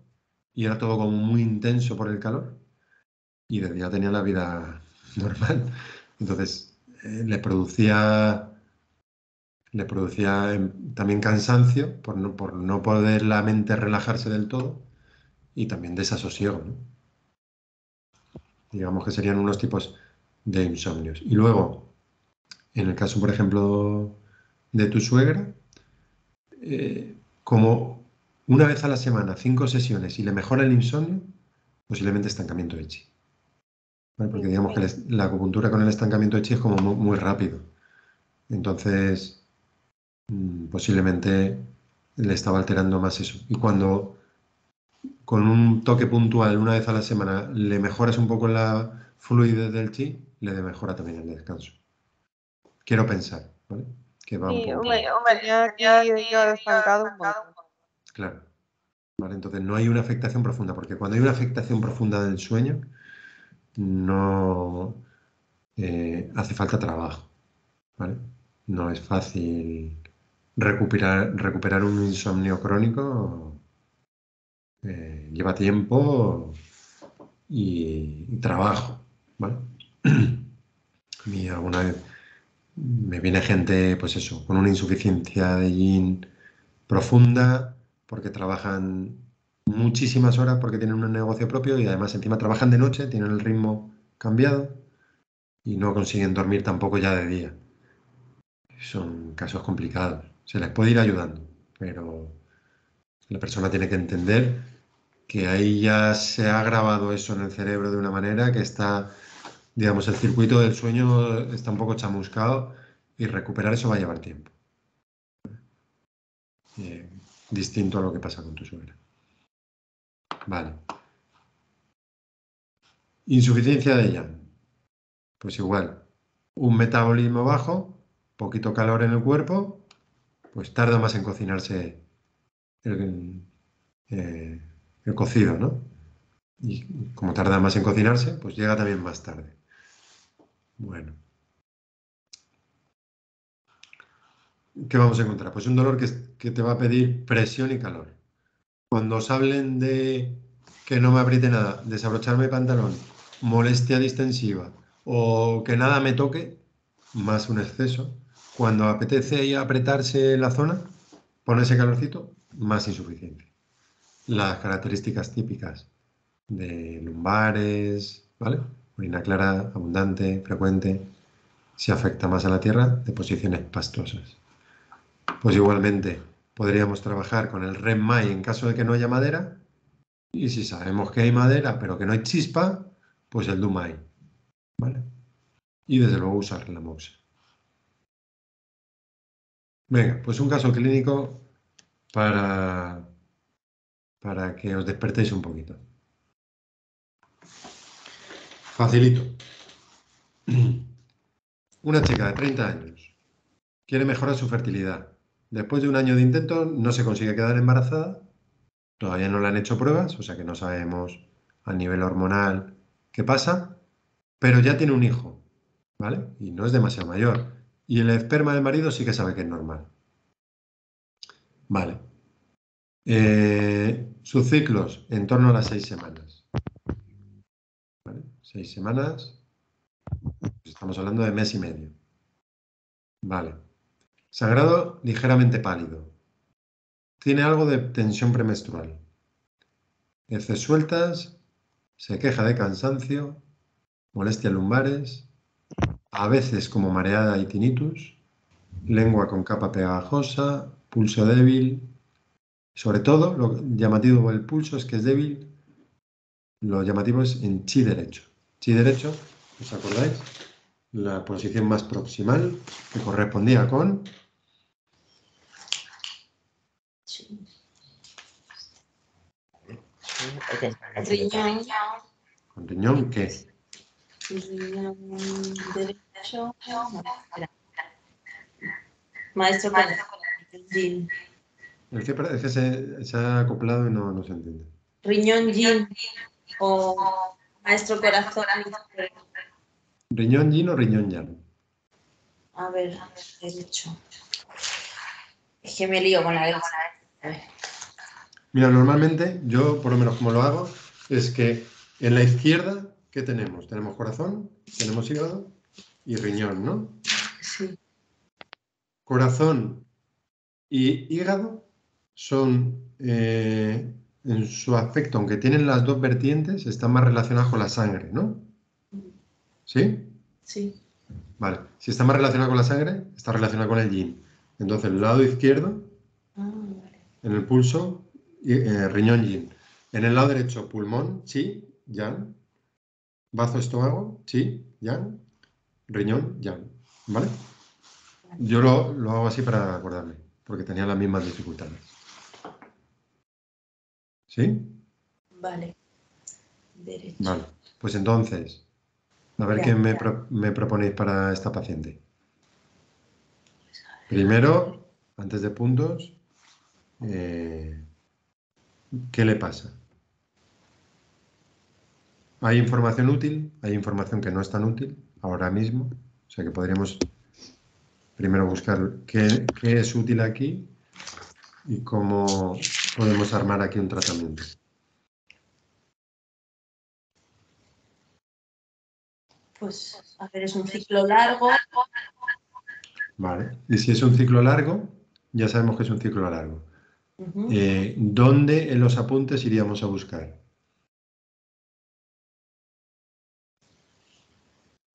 y era todo como muy intenso por el calor. Y de día tenía la vida normal. Entonces, le producía también cansancio por no poder la mente relajarse del todo y también desasosiego, ¿no? Digamos que serían unos tipos de insomnios. Y luego, en el caso, por ejemplo, de tu suegra, como una vez a la semana, 5 sesiones y le mejora el insomnio, posiblemente estancamiento de chi. ¿Vale? Porque digamos que la acupuntura con el estancamiento de chi es como muy rápido. Entonces, posiblemente le estaba alterando más eso. Y cuando con un toque puntual una vez a la semana le mejoras un poco la fluidez del chi, le mejora también el descanso. Quiero pensar, ¿vale? Que va un Sí, poco. hombre, tenía aquí yo estancado un montón. Claro. ¿Vale? Entonces no hay una afectación profunda, porque cuando hay una afectación profunda del sueño, no hace falta trabajo, ¿vale? No es fácil recuperar un insomnio crónico, lleva tiempo y trabajo, ¿vale? A mí alguna vez me viene gente, pues eso, con una insuficiencia de yin profunda, porque trabajan muchísimas horas, porque tienen un negocio propio y además encima trabajan de noche, tienen el ritmo cambiado y no consiguen dormir tampoco ya de día. Son casos complicados. Se les puede ir ayudando, pero la persona tiene que entender que ahí ya se ha grabado eso en el cerebro de una manera que está, digamos, el circuito del sueño está un poco chamuscado y recuperar eso va a llevar tiempo. Distinto a lo que pasa con tu suegra. Vale. Insuficiencia de yang. Pues igual, un metabolismo bajo, poquito calor en el cuerpo, pues tarda más en cocinarse el cocido, ¿no? Y como tarda más en cocinarse, pues llega también más tarde. Bueno. ¿Qué vamos a encontrar? Pues un dolor que te va a pedir presión y calor. Cuando os hablen de que no me apriete nada, desabrocharme el pantalón, molestia distensiva o que nada me toque, más un exceso. Cuando apetece ahí apretarse la zona, ponerse calorcito, más insuficiencia. Las características típicas de lumbares, ¿vale? Orina clara, abundante, frecuente. Si afecta más a la tierra, deposiciones pastosas. Pues igualmente podríamos trabajar con el REM-MAI en caso de que no haya madera. Y si sabemos que hay madera, pero que no hay chispa, pues el DUMAI, ¿vale? Y desde luego usar la moxa. Venga, pues un caso clínico para que os despertéis un poquito. Facilito. Una chica de 30 años quiere mejorar su fertilidad. Después de un año de intento no se consigue quedar embarazada. Todavía no le han hecho pruebas, o sea que no sabemos a nivel hormonal qué pasa, pero ya tiene un hijo, ¿vale? Y no es demasiado mayor. Y el esperma del marido sí que sabe que es normal. Vale. Sus ciclos en torno a las 6 semanas. ¿Vale? 6 semanas, pues estamos hablando de mes y medio. Vale. Sangrado ligeramente pálido. Tiene algo de tensión premenstrual. Heces sueltas, se queja de cansancio, molestias lumbares, a veces como mareada y tinnitus, lengua con capa pegajosa, pulso débil. Sobre todo, lo llamativo del pulso es que es débil. Lo llamativo es en chi derecho. Chi derecho, ¿os acordáis? La posición más proximal que correspondía con Riñón. con riñón, ¿qué? Riñón derecho. No, espera. Maestro corazón. Yin. El que parece que se ha acoplado y no se entiende. Riñón yin o maestro corazón. ¿Riñón yin o riñón yang? A ver, derecho. Es que me lío con la derecha. A ver. Mira, normalmente yo, por lo menos como lo hago, es que en la izquierda ¿qué tenemos? Tenemos corazón, tenemos hígado y riñón, ¿no? Sí. Corazón y hígado son, en su aspecto, aunque tienen las dos vertientes, están más relacionados con la sangre, ¿no? ¿Sí? Sí. Vale. Si está más relacionado con la sangre, está relacionado con el yin. Entonces, el lado izquierdo, Ah, vale. en el pulso, riñón yin. En el lado derecho, pulmón, chi, yang. Bazo estómago, chi, yang. Riñón, yang. ¿Vale? Yo lo hago así para acordarme, porque tenía las mismas dificultades. ¿Sí? Vale. Derecho. Vale. Pues entonces, a ver Ya. qué me proponéis para esta paciente. Primero, antes de puntos, ¿qué le pasa? Hay información útil, hay información que no es tan útil ahora mismo. O sea que podríamos primero buscar qué es útil aquí y cómo podemos armar aquí un tratamiento. Pues, a ver, es un ciclo largo. Vale. Y si es un ciclo largo, ya sabemos que es un ciclo largo. Ujú. ¿Dónde en los apuntes iríamos a buscar?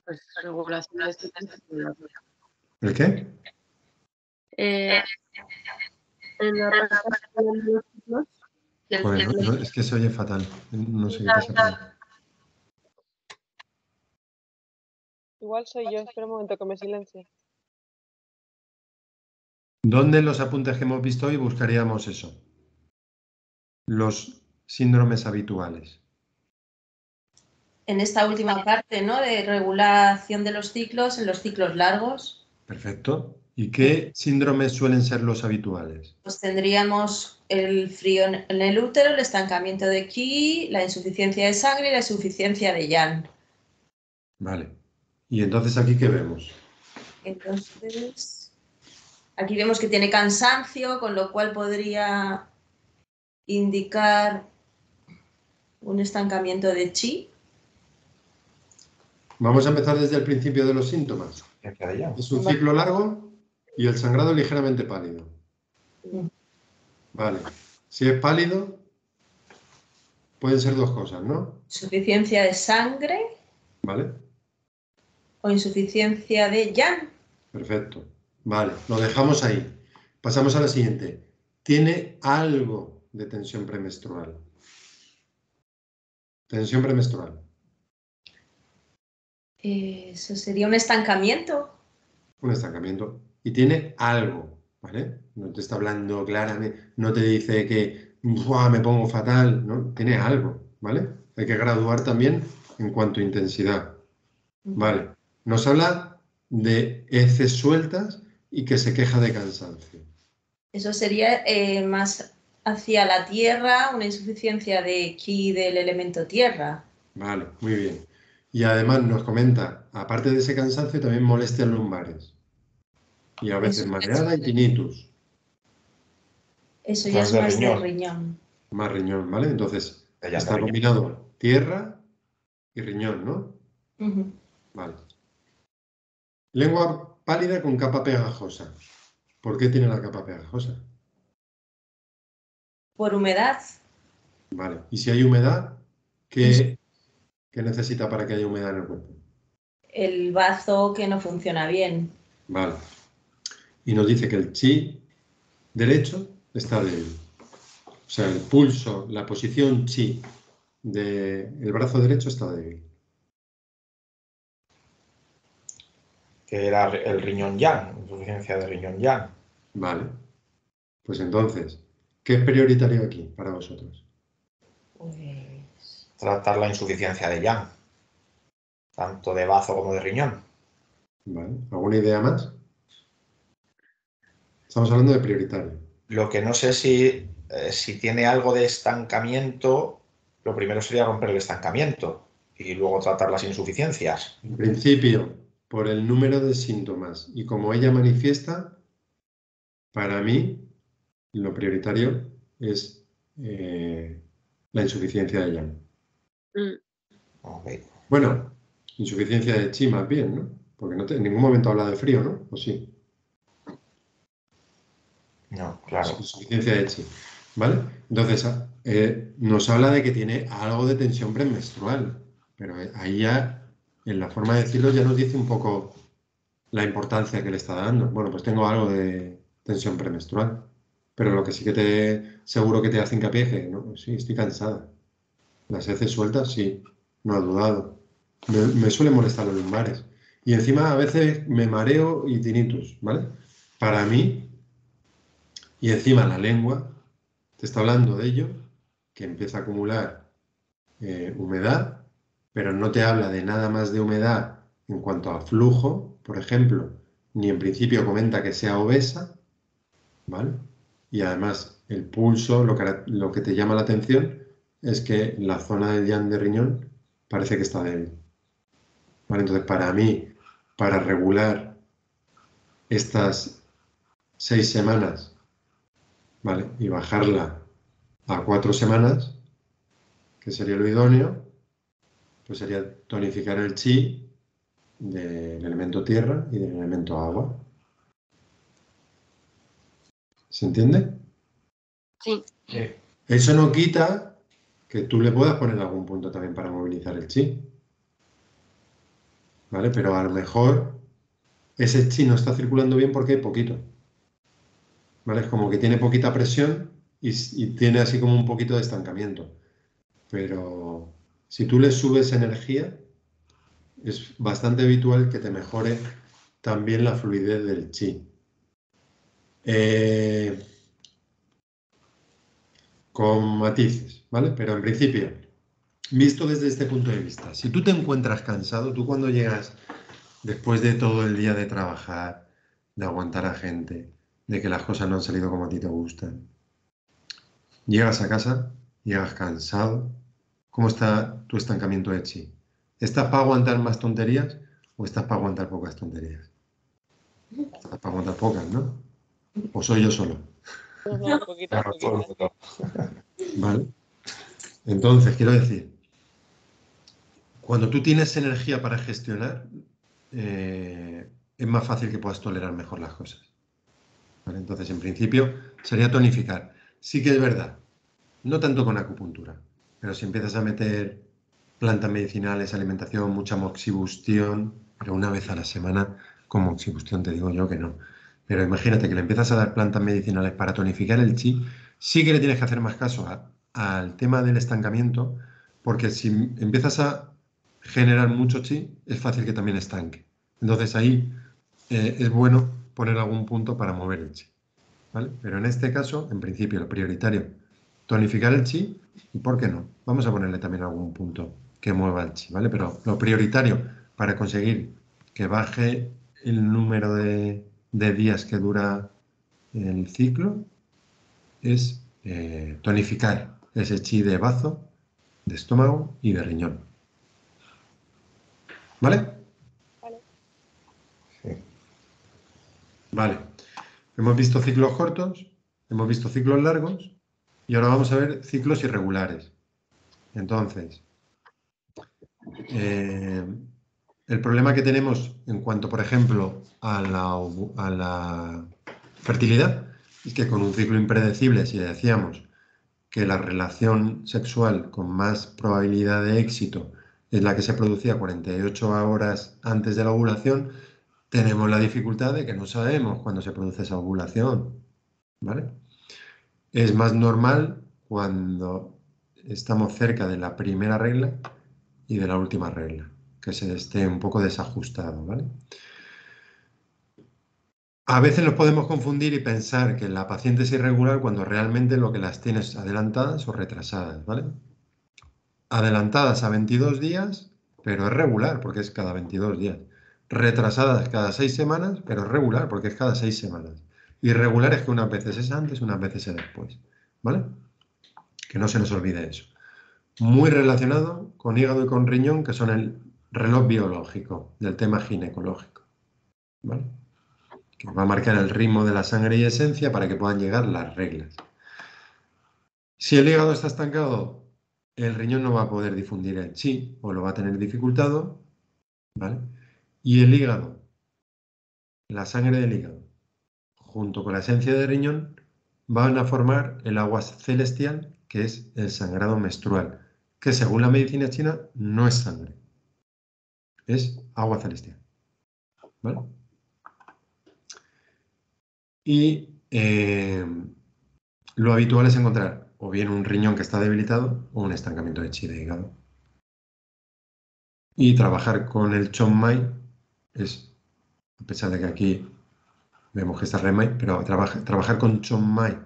Pues regulación de ciclos. ¿El qué? En la regulación de los ciclos. Y el Joder, ciclo. es que se oye fatal. No sé qué pasa por ahí. Igual soy yo, espera un momento que me silencie. ¿Dónde en los apuntes que hemos visto hoy buscaríamos eso? Los síndromes habituales. En esta última parte, ¿no? De regulación de los ciclos, en los ciclos largos, Perfecto. ¿Y qué síndromes suelen ser los habituales? pues tendríamos el frío en el útero, el estancamiento de Qi, la insuficiencia de sangre y la insuficiencia de Yang. Vale. ¿Y entonces aquí qué vemos? Entonces, aquí vemos que tiene cansancio, con lo cual podría indicar un estancamiento de Qi. Vamos a empezar desde el principio de los síntomas. Es un ciclo largo y el sangrado ligeramente pálido. Vale. Si es pálido, pueden ser dos cosas, ¿no? Insuficiencia de sangre Vale. o insuficiencia de Yang. Perfecto. Vale, lo dejamos ahí. Pasamos a la siguiente. Tiene algo de tensión premenstrual. Tensión premenstrual. Eso sería un estancamiento. Un estancamiento. Y tiene algo, ¿vale? No te está hablando claramente, no te dice que "Buah, me pongo fatal", ¿no? Tiene algo, ¿vale? Hay que graduar también en cuanto a intensidad. Vale. Nos habla de heces sueltas y que se queja de cansancio. Eso sería más hacia la tierra, una insuficiencia de Qi del elemento tierra. Vale, muy bien. Y además nos comenta, aparte de ese cansancio, también molestias lumbares. Y a veces mareada y tinnitus. Eso ya es de más de riñón. riñón. Más riñón, ¿vale? Entonces, Ella está de riñón. combinado tierra y riñón, ¿no? Ujú. Vale. Lengua pálida con capa pegajosa. ¿Por qué tiene la capa pegajosa? Por humedad, Vale. Y si hay humedad, ¿qué necesita para que haya humedad en el cuerpo? el bazo que no funciona bien. Vale. Y nos dice que el chi derecho está débil. O sea, el pulso, la posición chi del brazo derecho está débil. Que era el riñón yang, insuficiencia de riñón yang. Vale. Pues entonces, ¿qué es prioritario aquí para vosotros? Pues, Tratar la insuficiencia de yang, tanto de bazo como de riñón. Vale. ¿Alguna idea más? Estamos hablando de prioritario. Lo que no sé si tiene algo de estancamiento, lo primero sería romper el estancamiento y luego tratar las insuficiencias. En principio, por el número de síntomas y como ella manifiesta, para mí lo prioritario es la insuficiencia de Yang. Okay. Bueno, insuficiencia de chi más bien, ¿no? Porque en ningún momento habla de frío, ¿no? ¿O sí? No, claro. Insuficiencia de chi, ¿vale? Entonces, nos habla de que tiene algo de tensión premenstrual, pero ahí ya, en la forma de decirlo, ya nos dice un poco la importancia que le está dando. Bueno, pues tengo algo de tensión premenstrual, pero lo que sí que seguro que te hace hincapié es que, no, sí, estoy cansada. Las heces sueltas, sí, no he dudado. Me suelen molestar los lumbares. Y encima a veces me mareo y tinnitus, ¿vale? Para mí, y encima la lengua, te está hablando de ello, que empieza a acumular humedad, pero no te habla de nada más de humedad en cuanto a flujo, por ejemplo, ni en principio comenta que sea obesa, ¿vale? Y además el pulso, lo que te llama la atención es que la zona del yang de riñón parece que está débil. ¿Vale? Entonces, para mí, para regular estas 6 semanas, ¿vale? Y bajarla a 4 semanas, que sería lo idóneo, pues sería tonificar el chi del elemento tierra y del elemento agua. ¿Se entiende? Sí. Eso no quita que tú le puedas poner algún punto también para movilizar el chi. ¿Vale? Pero a lo mejor ese chi no está circulando bien porque hay poquito. ¿Vale? Es como que tiene poquita presión y tiene así como un poquito de estancamiento. Pero si tú le subes energía, es bastante habitual que te mejore también la fluidez del chi. Con matices, ¿vale? Pero en principio, visto desde este punto de vista, si tú te encuentras cansado, tú cuando llegas después de todo el día de trabajar, de aguantar a gente, de que las cosas no han salido como a ti te gustan, llegas a casa, llegas cansado, ¿cómo está tu estancamiento de chi? ¿Estás para aguantar más tonterías o estás para aguantar pocas tonterías? Estás para aguantar pocas, ¿no? ¿O soy yo solo? No, poquito, Claro, todo el poquito. mundo. ¿Vale? Entonces, quiero decir, cuando tú tienes energía para gestionar, es más fácil que puedas tolerar mejor las cosas. ¿Vale? Entonces, en principio, sería tonificar. Sí que es verdad, no tanto con acupuntura, pero si empiezas a meter plantas medicinales, alimentación, mucha moxibustión, pero una vez a la semana con moxibustión te digo yo que no. Pero imagínate que le empiezas a dar plantas medicinales para tonificar el chi, sí que le tienes que hacer más caso al tema del estancamiento, porque si empiezas a generar mucho chi, es fácil que también estanque. Entonces ahí es bueno poner algún punto para mover el chi. ¿Vale? Pero en este caso, en principio, lo prioritario, tonificar el chi y, ¿por qué no? Vamos a ponerle también algún punto que mueva el chi, ¿vale? Pero lo prioritario para conseguir que baje el número de días que dura el ciclo es tonificar ese chi de bazo, de estómago y de riñón. ¿Vale? Vale. Sí. Vale. Hemos visto ciclos cortos, hemos visto ciclos largos y ahora vamos a ver ciclos irregulares. Entonces, el problema que tenemos en cuanto, por ejemplo, a la fertilidad es que con un ciclo impredecible, si decíamos que la relación sexual con más probabilidad de éxito es la que se producía 48 horas antes de la ovulación, tenemos la dificultad de que no sabemos cuándo se produce esa ovulación, ¿vale? Es más normal cuando estamos cerca de la primera regla y de la última regla, que se esté un poco desajustado, ¿vale? A veces nos podemos confundir y pensar que la paciente es irregular cuando realmente lo que las tienes adelantadas o retrasadas, ¿vale? Adelantadas a 22 días, pero es regular porque es cada 22 días. Retrasadas cada 6 semanas, pero es regular porque es cada 6 semanas. Irregular es que unas veces es antes, unas veces es después, ¿vale? Que no se nos olvide eso. Muy relacionado con hígado y con riñón, que son el reloj biológico del tema ginecológico, ¿vale? Que va a marcar el ritmo de la sangre y esencia para que puedan llegar las reglas. Si el hígado está estancado, el riñón no va a poder difundir el chi o lo va a tener dificultado, ¿vale? Y el hígado, la sangre del hígado, junto con la esencia del riñón, van a formar el agua celestial, que es el sangrado menstrual, que según la medicina china no es sangre, es agua celestial, ¿vale? Y lo habitual es encontrar o bien un riñón que está debilitado o un estancamiento de chi de hígado. Y trabajar con el Chong Mai es, a pesar de que aquí vemos que está Ren Mai, pero trabajar con Chong Mai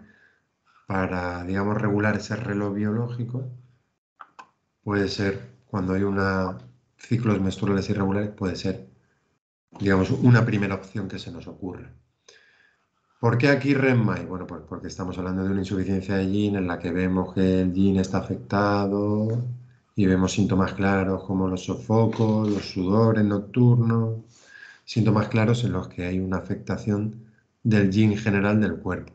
para, digamos, regular ese reloj biológico puede ser, cuando hay ciclos menstruales irregulares, puede ser, digamos, una primera opción que se nos ocurre. ¿Por qué aquí Ren Mai? Bueno, pues porque estamos hablando de una insuficiencia de yin en la que vemos que el yin está afectado y vemos síntomas claros como los sofocos, los sudores nocturnos, síntomas claros en los que hay una afectación del yin general del cuerpo.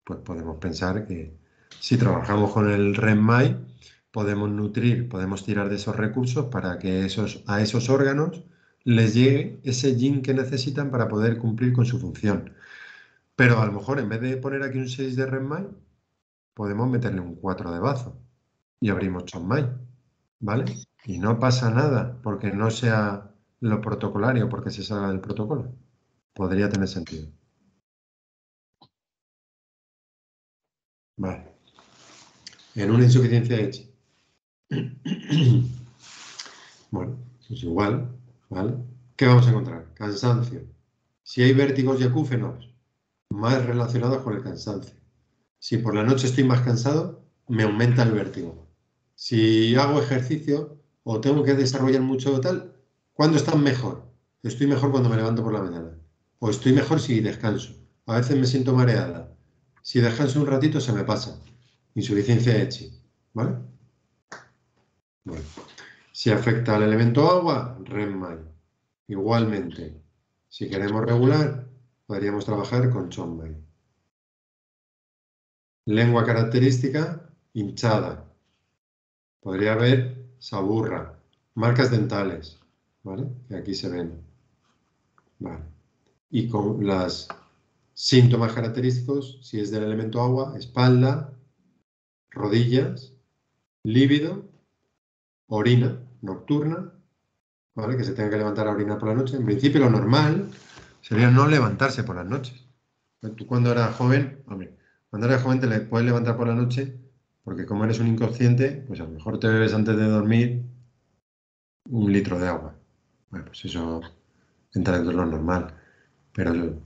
Pues podemos pensar que si trabajamos con el Ren Mai, podemos nutrir, podemos tirar de esos recursos para que a esos órganos les llegue ese yin que necesitan para poder cumplir con su función. Pero a lo mejor en vez de poner aquí un 6 de Ren Mai, podemos meterle un 4 de Bazo y abrimos Chong Mai, ¿vale? Y no pasa nada porque no sea lo protocolario, porque se salga del protocolo. Podría tener sentido. Vale. En una insuficiencia de chi. Bueno, pues igual, ¿vale? ¿Qué vamos a encontrar? Cansancio. Si hay vértigos y acúfenos, más relacionados con el cansancio. Si por la noche estoy más cansado, me aumenta el vértigo. Si hago ejercicio o tengo que desarrollar mucho tal, ¿cuándo estás mejor? Estoy mejor cuando me levanto por la mañana. O estoy mejor si descanso. A veces me siento mareada. Si descanso un ratito se me pasa. Insuficiencia de chi. ¿Vale? Bueno. Si afecta al elemento agua, Ren Mai. Igualmente, si queremos regular, podríamos trabajar con Chong Mai. Lengua característica, hinchada. Podría haber saburra, marcas dentales, ¿vale? Que aquí se ven. Vale. Y con los síntomas característicos, si es del elemento agua, espalda, rodillas, líbido, orina nocturna, ¿vale? Que se tenga que levantar a orinar por la noche. En principio lo normal sería no levantarse por las noches. Tú cuando eras joven, hombre, cuando eras joven te puedes levantar por la noche porque como eres un inconsciente, pues a lo mejor te bebes antes de dormir 1 litro de agua. Bueno, pues eso entra dentro de lo normal. Pero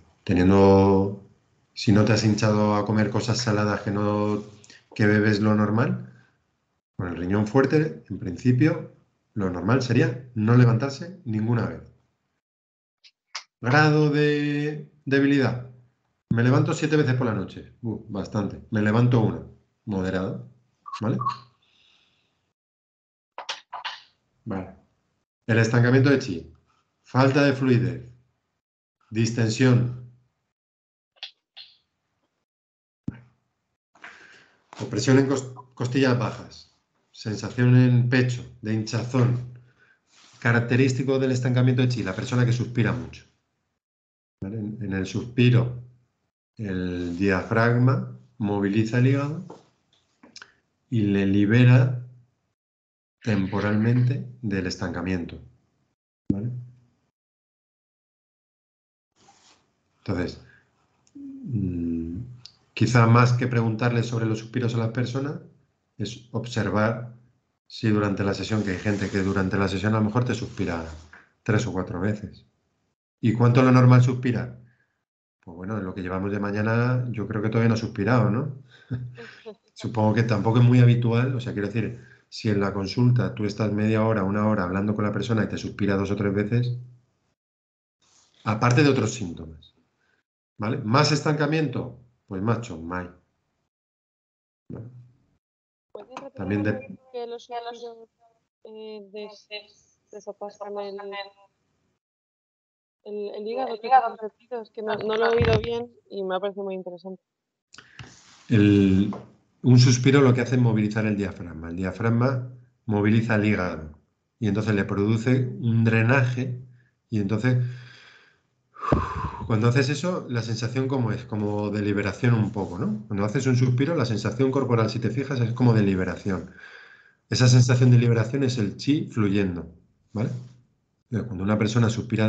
si no te has hinchado a comer cosas saladas que bebes lo normal, con el riñón fuerte, en principio, lo normal sería no levantarse ninguna vez. Grado de debilidad. Me levanto 7 veces por la noche. Bastante. Me levanto 1. Moderado. ¿Vale? Vale. El estancamiento de chi. Falta de fluidez. Distensión. Opresión en costillas bajas. Sensación en pecho, de hinchazón. Característico del estancamiento de chi, la persona que suspira mucho. ¿Vale? En el suspiro, el diafragma moviliza el hígado y le libera temporalmente del estancamiento. ¿Vale? Entonces, quizá más que preguntarle sobre los suspiros a la persona, es observar si durante la sesión, que hay gente que durante la sesión a lo mejor te suspira 3 o 4 veces. ¿Y cuánto es lo normal suspirar? Pues bueno, en lo que llevamos de mañana yo creo que todavía no ha suspirado, ¿no? Supongo que tampoco es muy habitual, o sea, quiero decir, si en la consulta tú estás media hora, 1 hora hablando con la persona y te suspira 2 o 3 veces, aparte de otros síntomas, ¿vale? ¿Más estancamiento? Pues más Chong Mai. ¿Vale? ¿Puedes También repetir que los suspiros desatascan el hígado? ¿Qué sentido? Es que no lo he oído bien y me ha parecido muy interesante. un suspiro lo que hace es movilizar el diafragma. El diafragma moviliza el hígado y entonces le produce un drenaje y entonces cuando haces eso, la sensación como es, como de liberación un poco, ¿no? Cuando haces un suspiro, la sensación corporal, si te fijas, es como de liberación. Esa sensación de liberación es el chi fluyendo, ¿vale? Cuando una persona suspira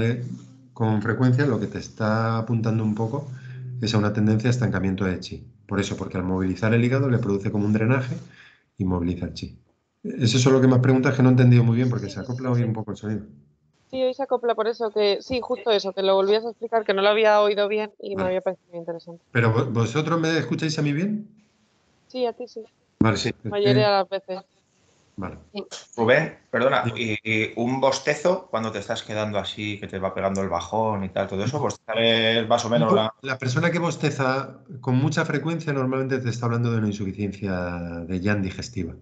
con frecuencia, lo que te está apuntando un poco es a una tendencia a estancamiento de chi. Por eso, porque al movilizar el hígado le produce como un drenaje y moviliza el chi. Es eso lo que me has preguntado, que no he entendido muy bien porque se acopla hoy un poco el sonido. Sí, hoy se acopla por eso que, sí, justo eso, que lo volvías a explicar, que no lo había oído bien y me Vale. había parecido interesante. ¿Pero vosotros me escucháis a mí bien? Sí, a ti sí. Vale, Sí. La mayoría de las veces. Vale. Rubén, perdona, Dime. y un bostezo cuando te estás quedando así, que te va pegando el bajón y tal, todo eso, bostezar es más o menos la... La persona que bosteza con mucha frecuencia normalmente te está hablando de una insuficiencia de yang digestiva.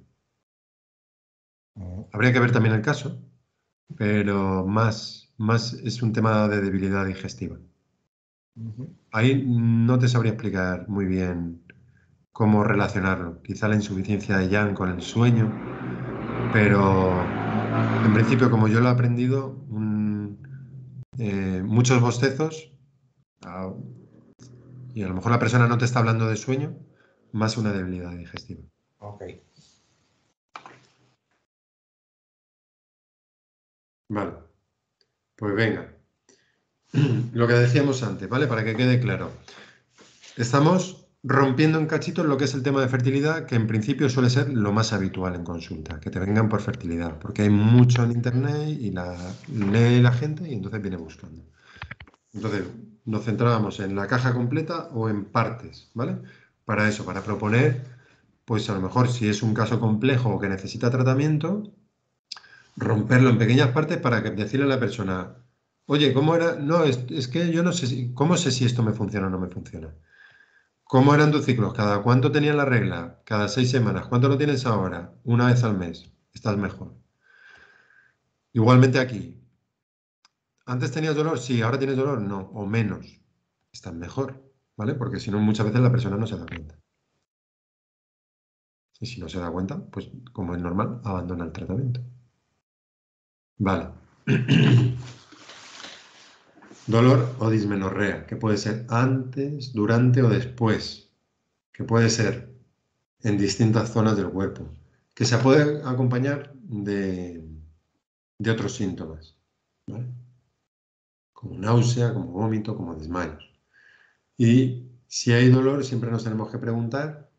Habría que ver también el caso, pero más es un tema de debilidad digestiva. Ahí no te sabría explicar muy bien cómo relacionarlo. Quizá la insuficiencia de yang con el sueño, pero en principio, como yo lo he aprendido, muchos bostezos, ah, y a lo mejor la persona no te está hablando de sueño, más una debilidad digestiva. Ok. Vale, pues venga. Lo que decíamos antes, ¿vale? Para que quede claro. Estamos rompiendo en cachitos lo que es el tema de fertilidad, que en principio suele ser lo más habitual en consulta, que te vengan por fertilidad, porque hay mucho en internet y lee la gente y entonces viene buscando. Entonces, nos centrábamos en la caja completa o en partes, ¿vale? Para eso, para proponer, pues a lo mejor si es un caso complejo o que necesita tratamiento, romperlo en pequeñas partes para decirle a la persona, oye, ¿cómo era? No, es que yo no sé ¿cómo sé si esto me funciona o no me funciona? ¿Cómo eran tus ciclos? ¿Cada cuánto tenías la regla? ¿Cada 6 semanas? ¿Cuánto lo tienes ahora? Una vez al mes. Estás mejor. Igualmente aquí. ¿Antes tenías dolor? Sí. ¿Ahora tienes dolor? No. O menos. Estás mejor. ¿Vale? Porque si no, muchas veces la persona no se da cuenta. Y si no se da cuenta, pues como es normal, abandona el tratamiento. Vale. Dolor o dismenorrea, que puede ser antes, durante o después, que puede ser en distintas zonas del cuerpo, que se puede acompañar de otros síntomas, ¿vale? Como náusea, como vómito, como desmayos. Y si hay dolor, siempre nos tenemos que preguntar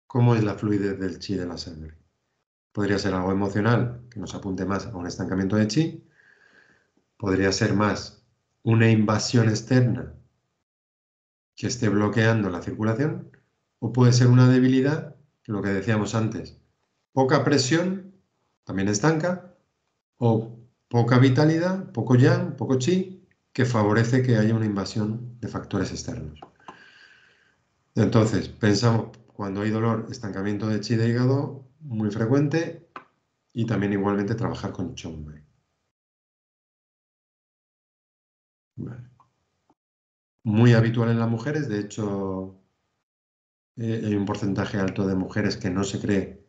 cómo es la fluidez del chi de la sangre. Podría ser algo emocional, que nos apunte más a un estancamiento de chi. Podría ser más una invasión externa que esté bloqueando la circulación. O puede ser una debilidad, lo que decíamos antes, poca presión, también estanca, o poca vitalidad, poco yang, poco chi, que favorece que haya una invasión de factores externos. Entonces, pensamos cuando hay dolor, estancamiento de chi de hígado, muy frecuente, y también igualmente trabajar con Chongmai. Vale. Muy habitual en las mujeres, de hecho, hay un porcentaje alto de mujeres que no se cree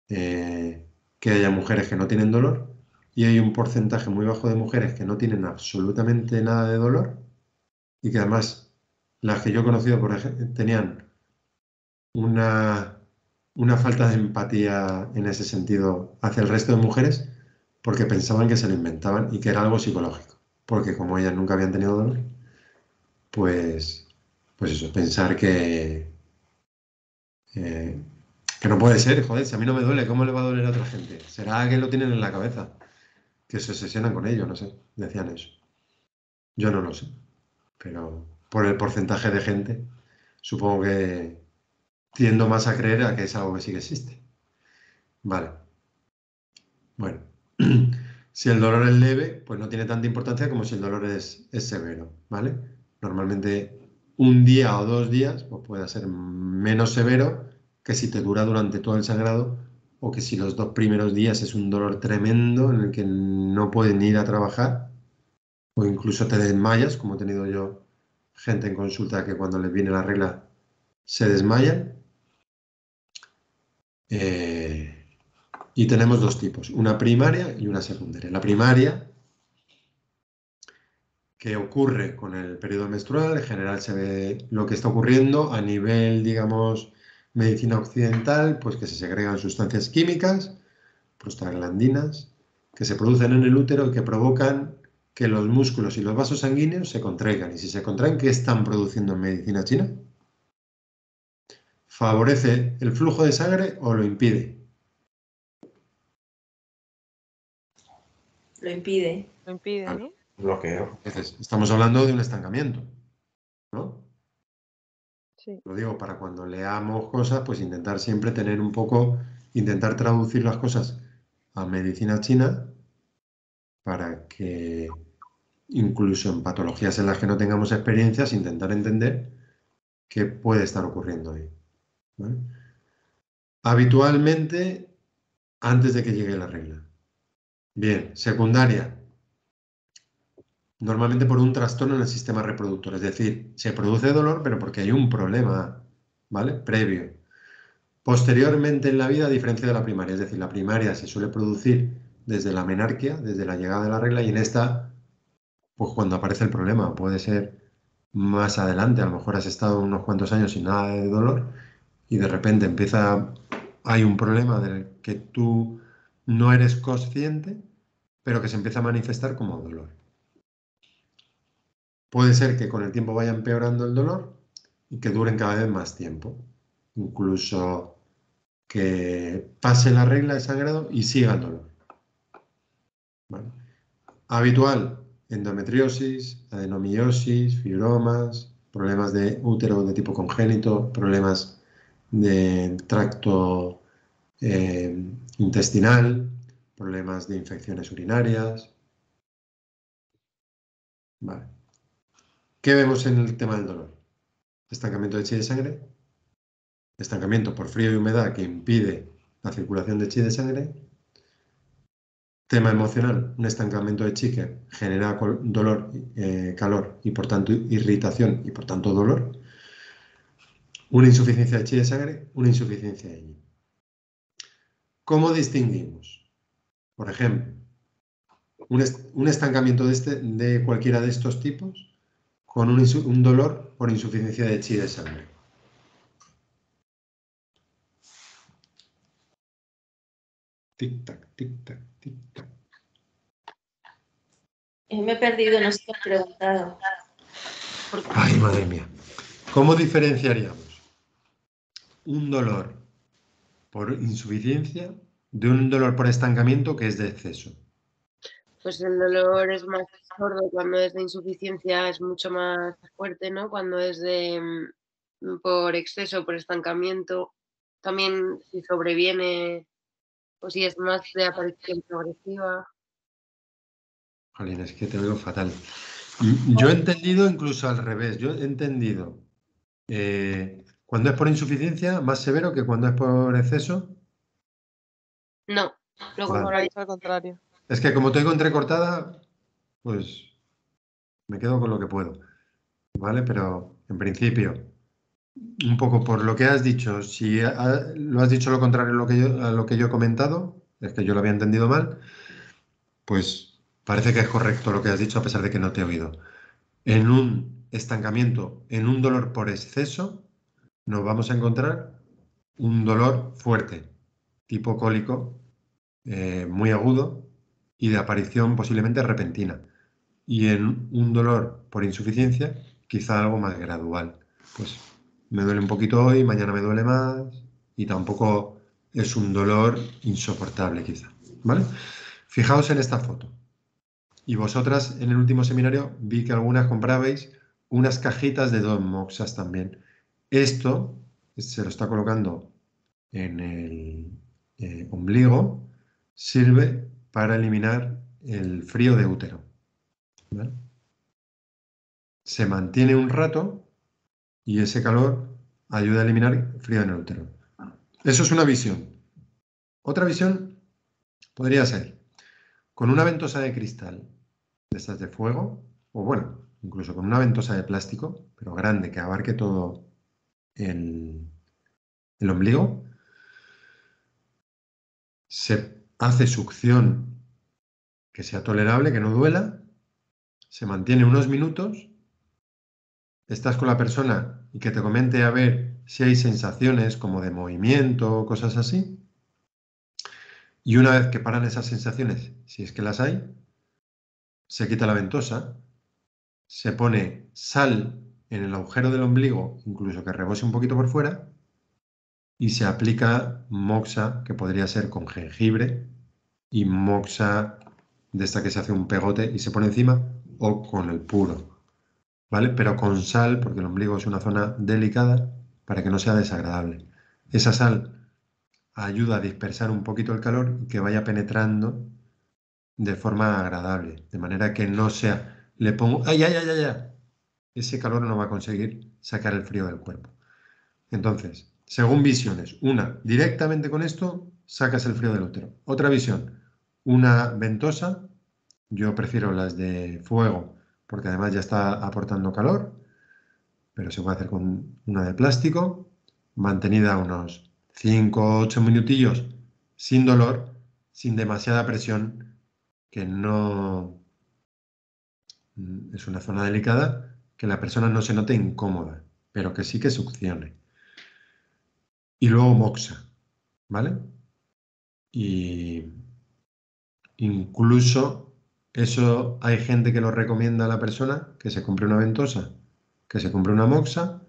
que haya mujeres que no tienen dolor, y hay un porcentaje muy bajo de mujeres que no tienen absolutamente nada de dolor, y que además las que yo he conocido, por ejemplo, tenían una falta de empatía en ese sentido hacia el resto de mujeres porque pensaban que se lo inventaban y que era algo psicológico. Porque como ellas nunca habían tenido dolor, pues, pues eso, pensar eh, que no puede ser, joder, si a mí no me duele, ¿cómo le va a doler a otra gente? ¿Será que lo tienen en la cabeza? Que se obsesionan con ello, no sé, decían eso. Yo no lo sé, pero por el porcentaje de gente, supongo que tiendo más a creer a que es algo que sí que existe. Vale. Bueno, si el dolor es leve, pues no tiene tanta importancia como si el dolor es severo, ¿vale? Normalmente un día o 2 días pues puede ser menos severo que si te dura durante todo el sangrado o que si los 2 primeros días es un dolor tremendo en el que no pueden ir a trabajar o incluso te desmayas, como he tenido yo gente en consulta que cuando les viene la regla se desmayan. Y tenemos dos tipos, una primaria y una secundaria. La primaria, que ocurre con el periodo menstrual, en general se ve lo que está ocurriendo a nivel, digamos, medicina occidental, pues que se segregan sustancias químicas, prostaglandinas, que se producen en el útero y que provocan que los músculos y los vasos sanguíneos se contraigan. Y si se contraen, ¿qué están produciendo en medicina china? ¿Favorece el flujo de sangre o lo impide? Lo impide. Lo impide, Claro. ¿no? Bloqueo. Entonces, estamos hablando de un estancamiento, ¿no? Sí. Lo digo para cuando leamos cosas, pues intentar siempre tener un poco, intentar traducir las cosas a medicina china para que incluso en patologías en las que no tengamos experiencias, intentar entender qué puede estar ocurriendo ahí, ¿vale? Habitualmente, antes de que llegue la regla. Bien, secundaria. Normalmente por un trastorno en el sistema reproductor, es decir, se produce dolor, pero porque hay un problema, ¿vale? Previo. Posteriormente en la vida, a diferencia de la primaria, es decir, la primaria se suele producir desde la menarquia, desde la llegada de la regla, y en esta, pues cuando aparece el problema, puede ser más adelante, a lo mejor has estado unos cuantos años sin nada de dolor y de repente hay un problema del que tú no eres consciente, pero que se empieza a manifestar como dolor. Puede ser que con el tiempo vaya empeorando el dolor y que duren cada vez más tiempo. Incluso que pase la regla de sangrado y siga el dolor. ¿Vale? Habitual, endometriosis, adenomiosis, fibromas, problemas de útero de tipo congénito, problemas de tracto intestinal, problemas de infecciones urinarias. Vale. ¿Qué vemos en el tema del dolor? Estancamiento de chi de sangre, estancamiento por frío y humedad que impide la circulación de chi de sangre. Tema emocional, un estancamiento de chi que genera dolor, calor y por tanto irritación y por tanto dolor. Una insuficiencia de chi de sangre, una insuficiencia de yin. ¿Cómo distinguimos? Por ejemplo, un estancamiento de cualquiera de estos tipos con un dolor por insuficiencia de chi de sangre. Tic-tac, tic-tac, tic-tac. Me he perdido, no sé qué has preguntado. Ay, madre mía. ¿Cómo diferenciaríamos un dolor por insuficiencia de un dolor por estancamiento que es de exceso? Pues el dolor es más sordo, cuando es de insuficiencia es mucho más fuerte, ¿no? Cuando es de por exceso, por estancamiento, también si sobreviene o si es más de aparición progresiva. Jolín, es que te veo fatal. Yo he entendido incluso al revés. Yo he entendido cuando es por insuficiencia más severo que cuando es por exceso. No, lo Vale. contrario. Es al contrario. Es que como te oigo entrecortada, pues me quedo con lo que puedo, ¿vale? Pero en principio, un poco por lo que has dicho, si lo has dicho lo contrario a lo que yo he comentado, es que yo lo había entendido mal, pues parece que es correcto lo que has dicho a pesar de que no te he oído. En un estancamiento, en un dolor por exceso, nos vamos a encontrar un dolor fuerte, tipo cólico, muy agudo y de aparición posiblemente repentina. Y en un dolor por insuficiencia, quizá algo más gradual. Pues me duele un poquito hoy, mañana me duele más y tampoco es un dolor insoportable quizá, ¿vale? Fijaos en esta foto. Y vosotras en el último seminario vi que algunas comprabais unas cajitas de Don Moxas también. Esto se lo está colocando en el ombligo, sirve para eliminar el frío de útero, ¿vale? Se mantiene un rato y ese calor ayuda a eliminar frío en el útero. Eso es una visión. Otra visión podría ser con una ventosa de cristal de estas de fuego, o bueno, incluso con una ventosa de plástico, pero grande, que abarque todo el ombligo, se hace succión que sea tolerable, que no duela, se mantiene unos minutos, estás con la persona y que te comente a ver si hay sensaciones como de movimiento o cosas así. Y una vez que paran esas sensaciones, si es que las hay, se quita la ventosa, se pone sal en el agujero del ombligo, incluso que rebose un poquito por fuera, y se aplica moxa, que podría ser con jengibre, y moxa de esta que se hace un pegote y se pone encima, o con el puro, ¿vale? Pero con sal, porque el ombligo es una zona delicada, para que no sea desagradable. Esa sal ayuda a dispersar un poquito el calor y que vaya penetrando de forma agradable, de manera que no sea, le pongo, ¡ay, ay, ay, ay, ay! Ese calor no va a conseguir sacar el frío del cuerpo. Entonces, según visiones, una, directamente con esto sacas el frío del útero. Otra visión, una ventosa, yo prefiero las de fuego, porque además ya está aportando calor, pero se puede hacer con una de plástico, mantenida unos 5 o 8 minutillos, sin dolor, sin demasiada presión, que no es una zona delicada, que la persona no se note incómoda, pero que sí que succione. Y luego moxa, ¿vale? Y incluso eso hay gente que lo recomienda a la persona, que se compre una ventosa, que se compre una moxa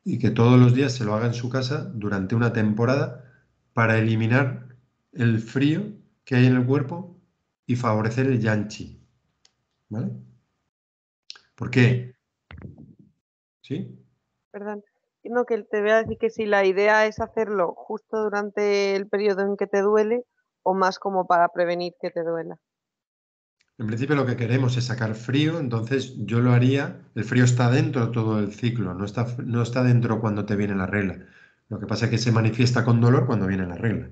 y que todos los días se lo haga en su casa durante una temporada para eliminar el frío que hay en el cuerpo y favorecer el yanchi, ¿vale? ¿Por qué? ¿Sí? Perdón. No, que te voy a decir que si la idea es hacerlo justo durante el periodo en que te duele o más como para prevenir que te duela. En principio lo que queremos es sacar frío, entonces yo lo haría, el frío está dentro todo el ciclo, no está dentro cuando te viene la regla. Lo que pasa es que se manifiesta con dolor cuando viene la regla.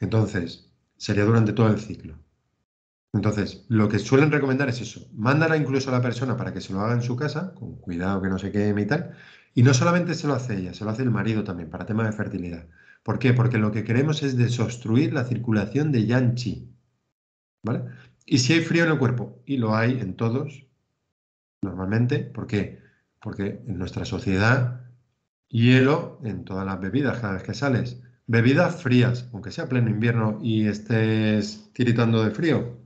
Entonces, sería durante todo el ciclo. Entonces, lo que suelen recomendar es eso, mándala incluso a la persona para que se lo haga en su casa, con cuidado que no se queme y tal, y no solamente se lo hace ella, se lo hace el marido también, para temas de fertilidad. ¿Por qué? Porque lo que queremos es desobstruir la circulación de Yang Qi, ¿vale? Y si hay frío en el cuerpo, y lo hay en todos, normalmente, ¿por qué? Porque en nuestra sociedad, hielo en todas las bebidas, cada vez que sales. Bebidas frías, aunque sea pleno invierno y estés tiritando de frío,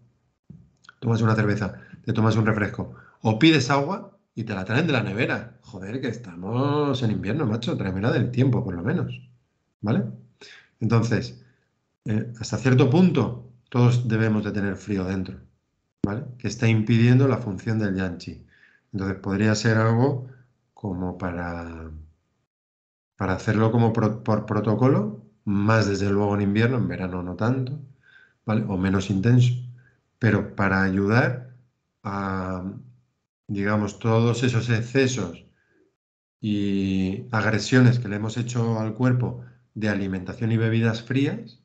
tomas una cerveza, te tomas un refresco, o pides agua y te la traen de la nevera. Joder, que estamos en invierno, macho, tráemela del tiempo, por lo menos. ¿Vale? Entonces, hasta cierto punto, todos debemos de tener frío dentro, ¿vale? Que está impidiendo la función del yanchi. Entonces, podría ser algo como para hacerlo como por protocolo, más desde luego en invierno, en verano no tanto, ¿vale? O menos intenso, pero para ayudar a, digamos, todos esos excesos y agresiones que le hemos hecho al cuerpo de alimentación y bebidas frías,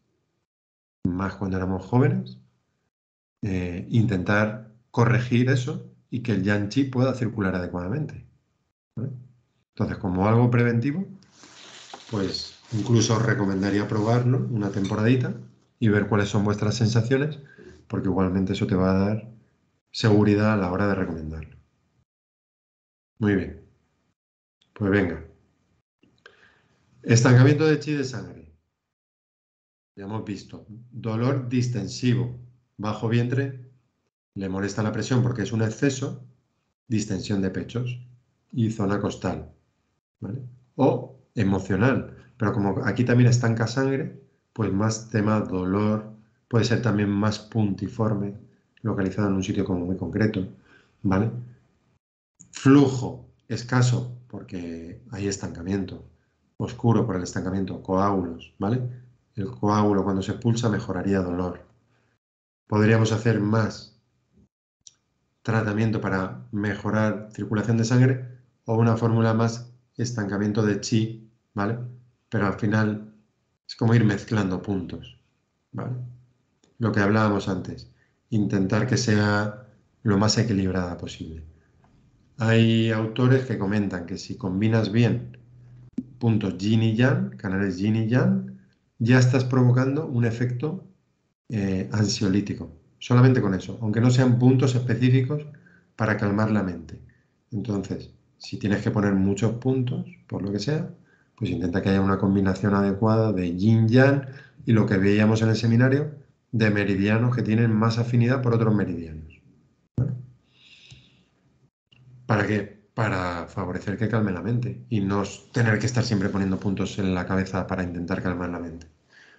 más cuando éramos jóvenes, intentar corregir eso y que el yang chi pueda circular adecuadamente, ¿vale? Entonces, como algo preventivo, pues incluso os recomendaría probarlo una temporadita y ver cuáles son vuestras sensaciones, porque igualmente eso te va a dar seguridad a la hora de recomendarlo. Muy bien. Pues venga. Estancamiento de chi de sangre. Ya hemos visto. Dolor distensivo. Bajo vientre. Le molesta la presión porque es un exceso. Distensión de pechos. Y zona costal, ¿vale? O emocional. Pero como aquí también estanca sangre, pues más tema dolor. Puede ser también más puntiforme, localizado en un sitio como muy concreto, ¿vale? Flujo escaso porque hay estancamiento. Oscuro por el estancamiento. Coágulos, ¿vale? El coágulo cuando se expulsa mejoraría dolor. Podríamos hacer más tratamiento para mejorar circulación de sangre o una fórmula más estancamiento de chi, ¿vale? Pero al final es como ir mezclando puntos, ¿vale? Lo que hablábamos antes, intentar que sea lo más equilibrada posible. Hay autores que comentan que si combinas bien puntos yin y yang, canales yin y yang, ya estás provocando un efecto ansiolítico. Solamente con eso, aunque no sean puntos específicos para calmar la mente. Entonces, si tienes que poner muchos puntos, por lo que sea, pues intenta que haya una combinación adecuada de yin-yang y lo que veíamos en el seminario, de meridianos que tienen más afinidad por otros meridianos. ¿Vale? ¿Para qué? Para favorecer que calme la mente y no tener que estar siempre poniendo puntos en la cabeza para intentar calmar la mente,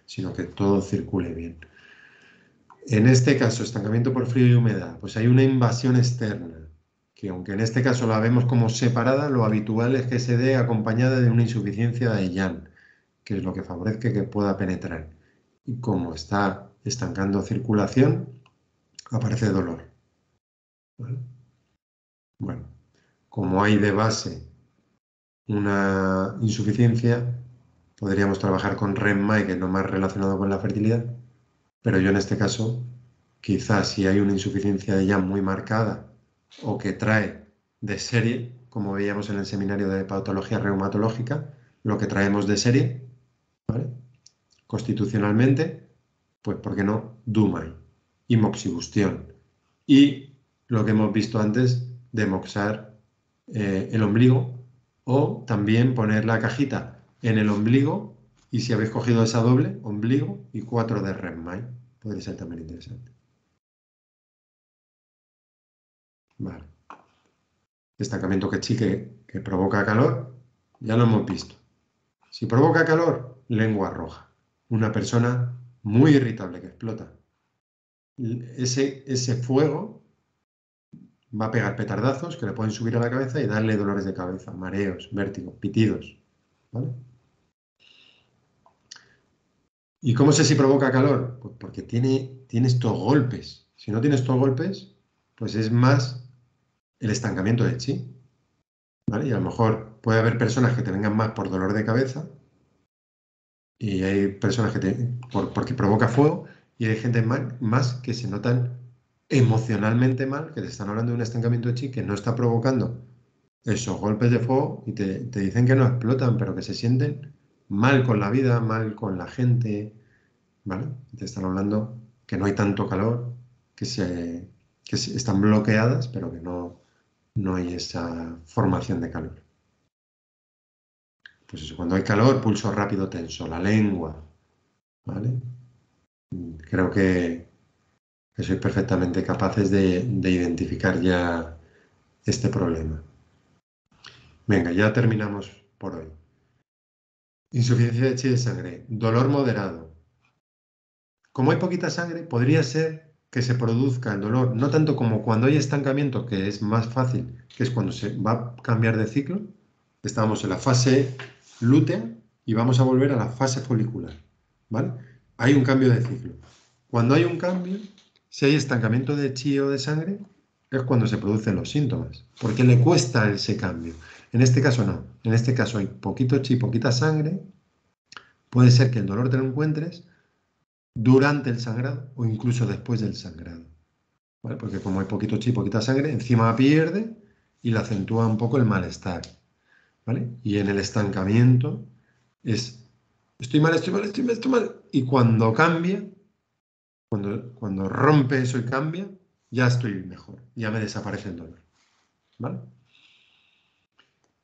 sino que todo circule bien. En este caso, estancamiento por frío y humedad, pues hay una invasión externa, que aunque en este caso la vemos como separada, lo habitual es que se dé acompañada de una insuficiencia de yang, que es lo que favorece que pueda penetrar. Y como está estancando circulación, aparece dolor. ¿Vale? Bueno, como hay de base una insuficiencia, podríamos trabajar con REM-MAI, que es lo más relacionado con la fertilidad, pero yo en este caso, quizás si hay una insuficiencia de yang muy marcada o que trae de serie, como veíamos en el seminario de patología reumatológica, lo que traemos de serie, ¿vale? Constitucionalmente, pues ¿por qué no? DUMAI y moxibustión. Y lo que hemos visto antes de moxar el ombligo, o también poner la cajita en el ombligo y si habéis cogido esa doble, ombligo y 4 de REM-MAI. Puede ser también interesante. Vale. Estancamiento que provoca calor, ya lo hemos visto. Si provoca calor, lengua roja. Una persona muy irritable que explota. Ese fuego va a pegar petardazos que le pueden subir a la cabeza y darle dolores de cabeza, mareos, vértigos, pitidos. ¿Vale? ¿Y cómo sé si provoca calor? Pues porque tiene estos golpes. Si no tiene estos golpes, pues es más el estancamiento de chi. ¿Vale? Y a lo mejor puede haber personas que te vengan más por dolor de cabeza y hay personas porque provoca fuego y hay gente más que se notan emocionalmente mal, que te están hablando de un estancamiento de chi que no está provocando esos golpes de fuego y te dicen que no explotan, pero que se sienten mal con la vida, mal con la gente, ¿vale? Te están hablando que no hay tanto calor, que están bloqueadas, pero que no hay esa formación de calor. Pues eso, cuando hay calor, pulso rápido tenso, la lengua, ¿vale? Creo que sois perfectamente capaces de identificar ya este problema. Venga, ya terminamos por hoy. Insuficiencia de chi de sangre, dolor moderado. Como hay poquita sangre, podría ser que se produzca el dolor, no tanto como cuando hay estancamiento, que es más fácil, que es cuando se va a cambiar de ciclo. Estábamos en la fase lútea y vamos a volver a la fase folicular, ¿vale? Hay un cambio de ciclo. Cuando hay un cambio, si hay estancamiento de chi o de sangre, es cuando se producen los síntomas, porque le cuesta ese cambio. En este caso no. En este caso hay poquito chi, poquita sangre. Puede ser que el dolor te lo encuentres durante el sangrado o incluso después del sangrado, ¿vale? Porque como hay poquito chi, poquita sangre, encima pierde y le acentúa un poco el malestar, ¿vale? Y en el estancamiento es estoy mal, y cuando cambia, cuando rompe eso y cambia, ya estoy mejor, ya me desaparece el dolor, ¿vale?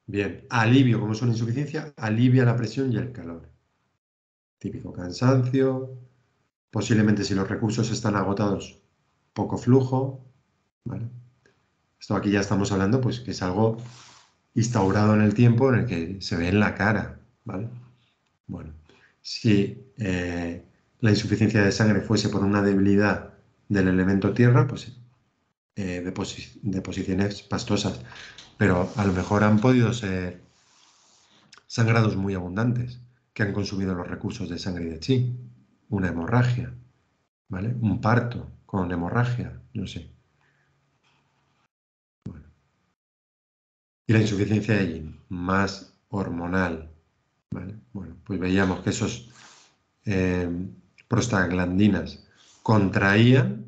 Bien, alivio, como es una insuficiencia, alivia la presión y el calor. Típico cansancio, posiblemente si los recursos están agotados, poco flujo, ¿vale? Esto aquí ya estamos hablando, pues que es algo instaurado en el tiempo en el que se ve en la cara, ¿vale? Bueno, si la insuficiencia de sangre fuese por una debilidad del elemento tierra, pues deposiciones pastosas, pero a lo mejor han podido ser sangrados muy abundantes que han consumido los recursos de sangre y de chi, una hemorragia, ¿vale? Un parto con hemorragia, no sé. Bueno. Y la insuficiencia de yin, más hormonal, ¿vale? Bueno, pues veíamos que esos prostaglandinas contraían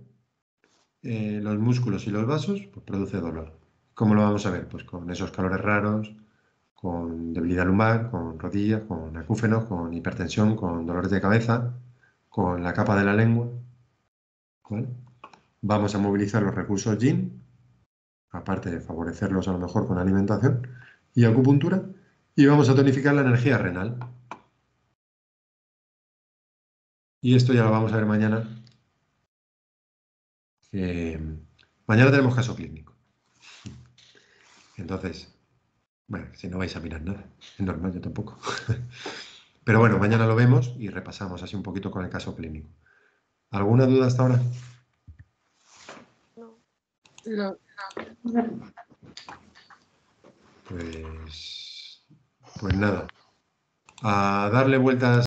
los músculos y los vasos, pues produce dolor. ¿Cómo lo vamos a ver? Pues con esos calores raros, con debilidad lumbar, con rodillas, con acúfenos, con hipertensión, con dolores de cabeza, con la capa de la lengua. ¿Vale? Vamos a movilizar los recursos yin, aparte de favorecerlos a lo mejor con alimentación y acupuntura, y vamos a tonificar la energía renal. Y esto ya lo vamos a ver mañana. Mañana tenemos caso clínico. Entonces, bueno, si no vais a mirar nada, es normal, yo tampoco. Pero bueno, mañana lo vemos y repasamos así un poquito con el caso clínico. ¿Alguna duda hasta ahora? No. Pues nada, a darle vueltas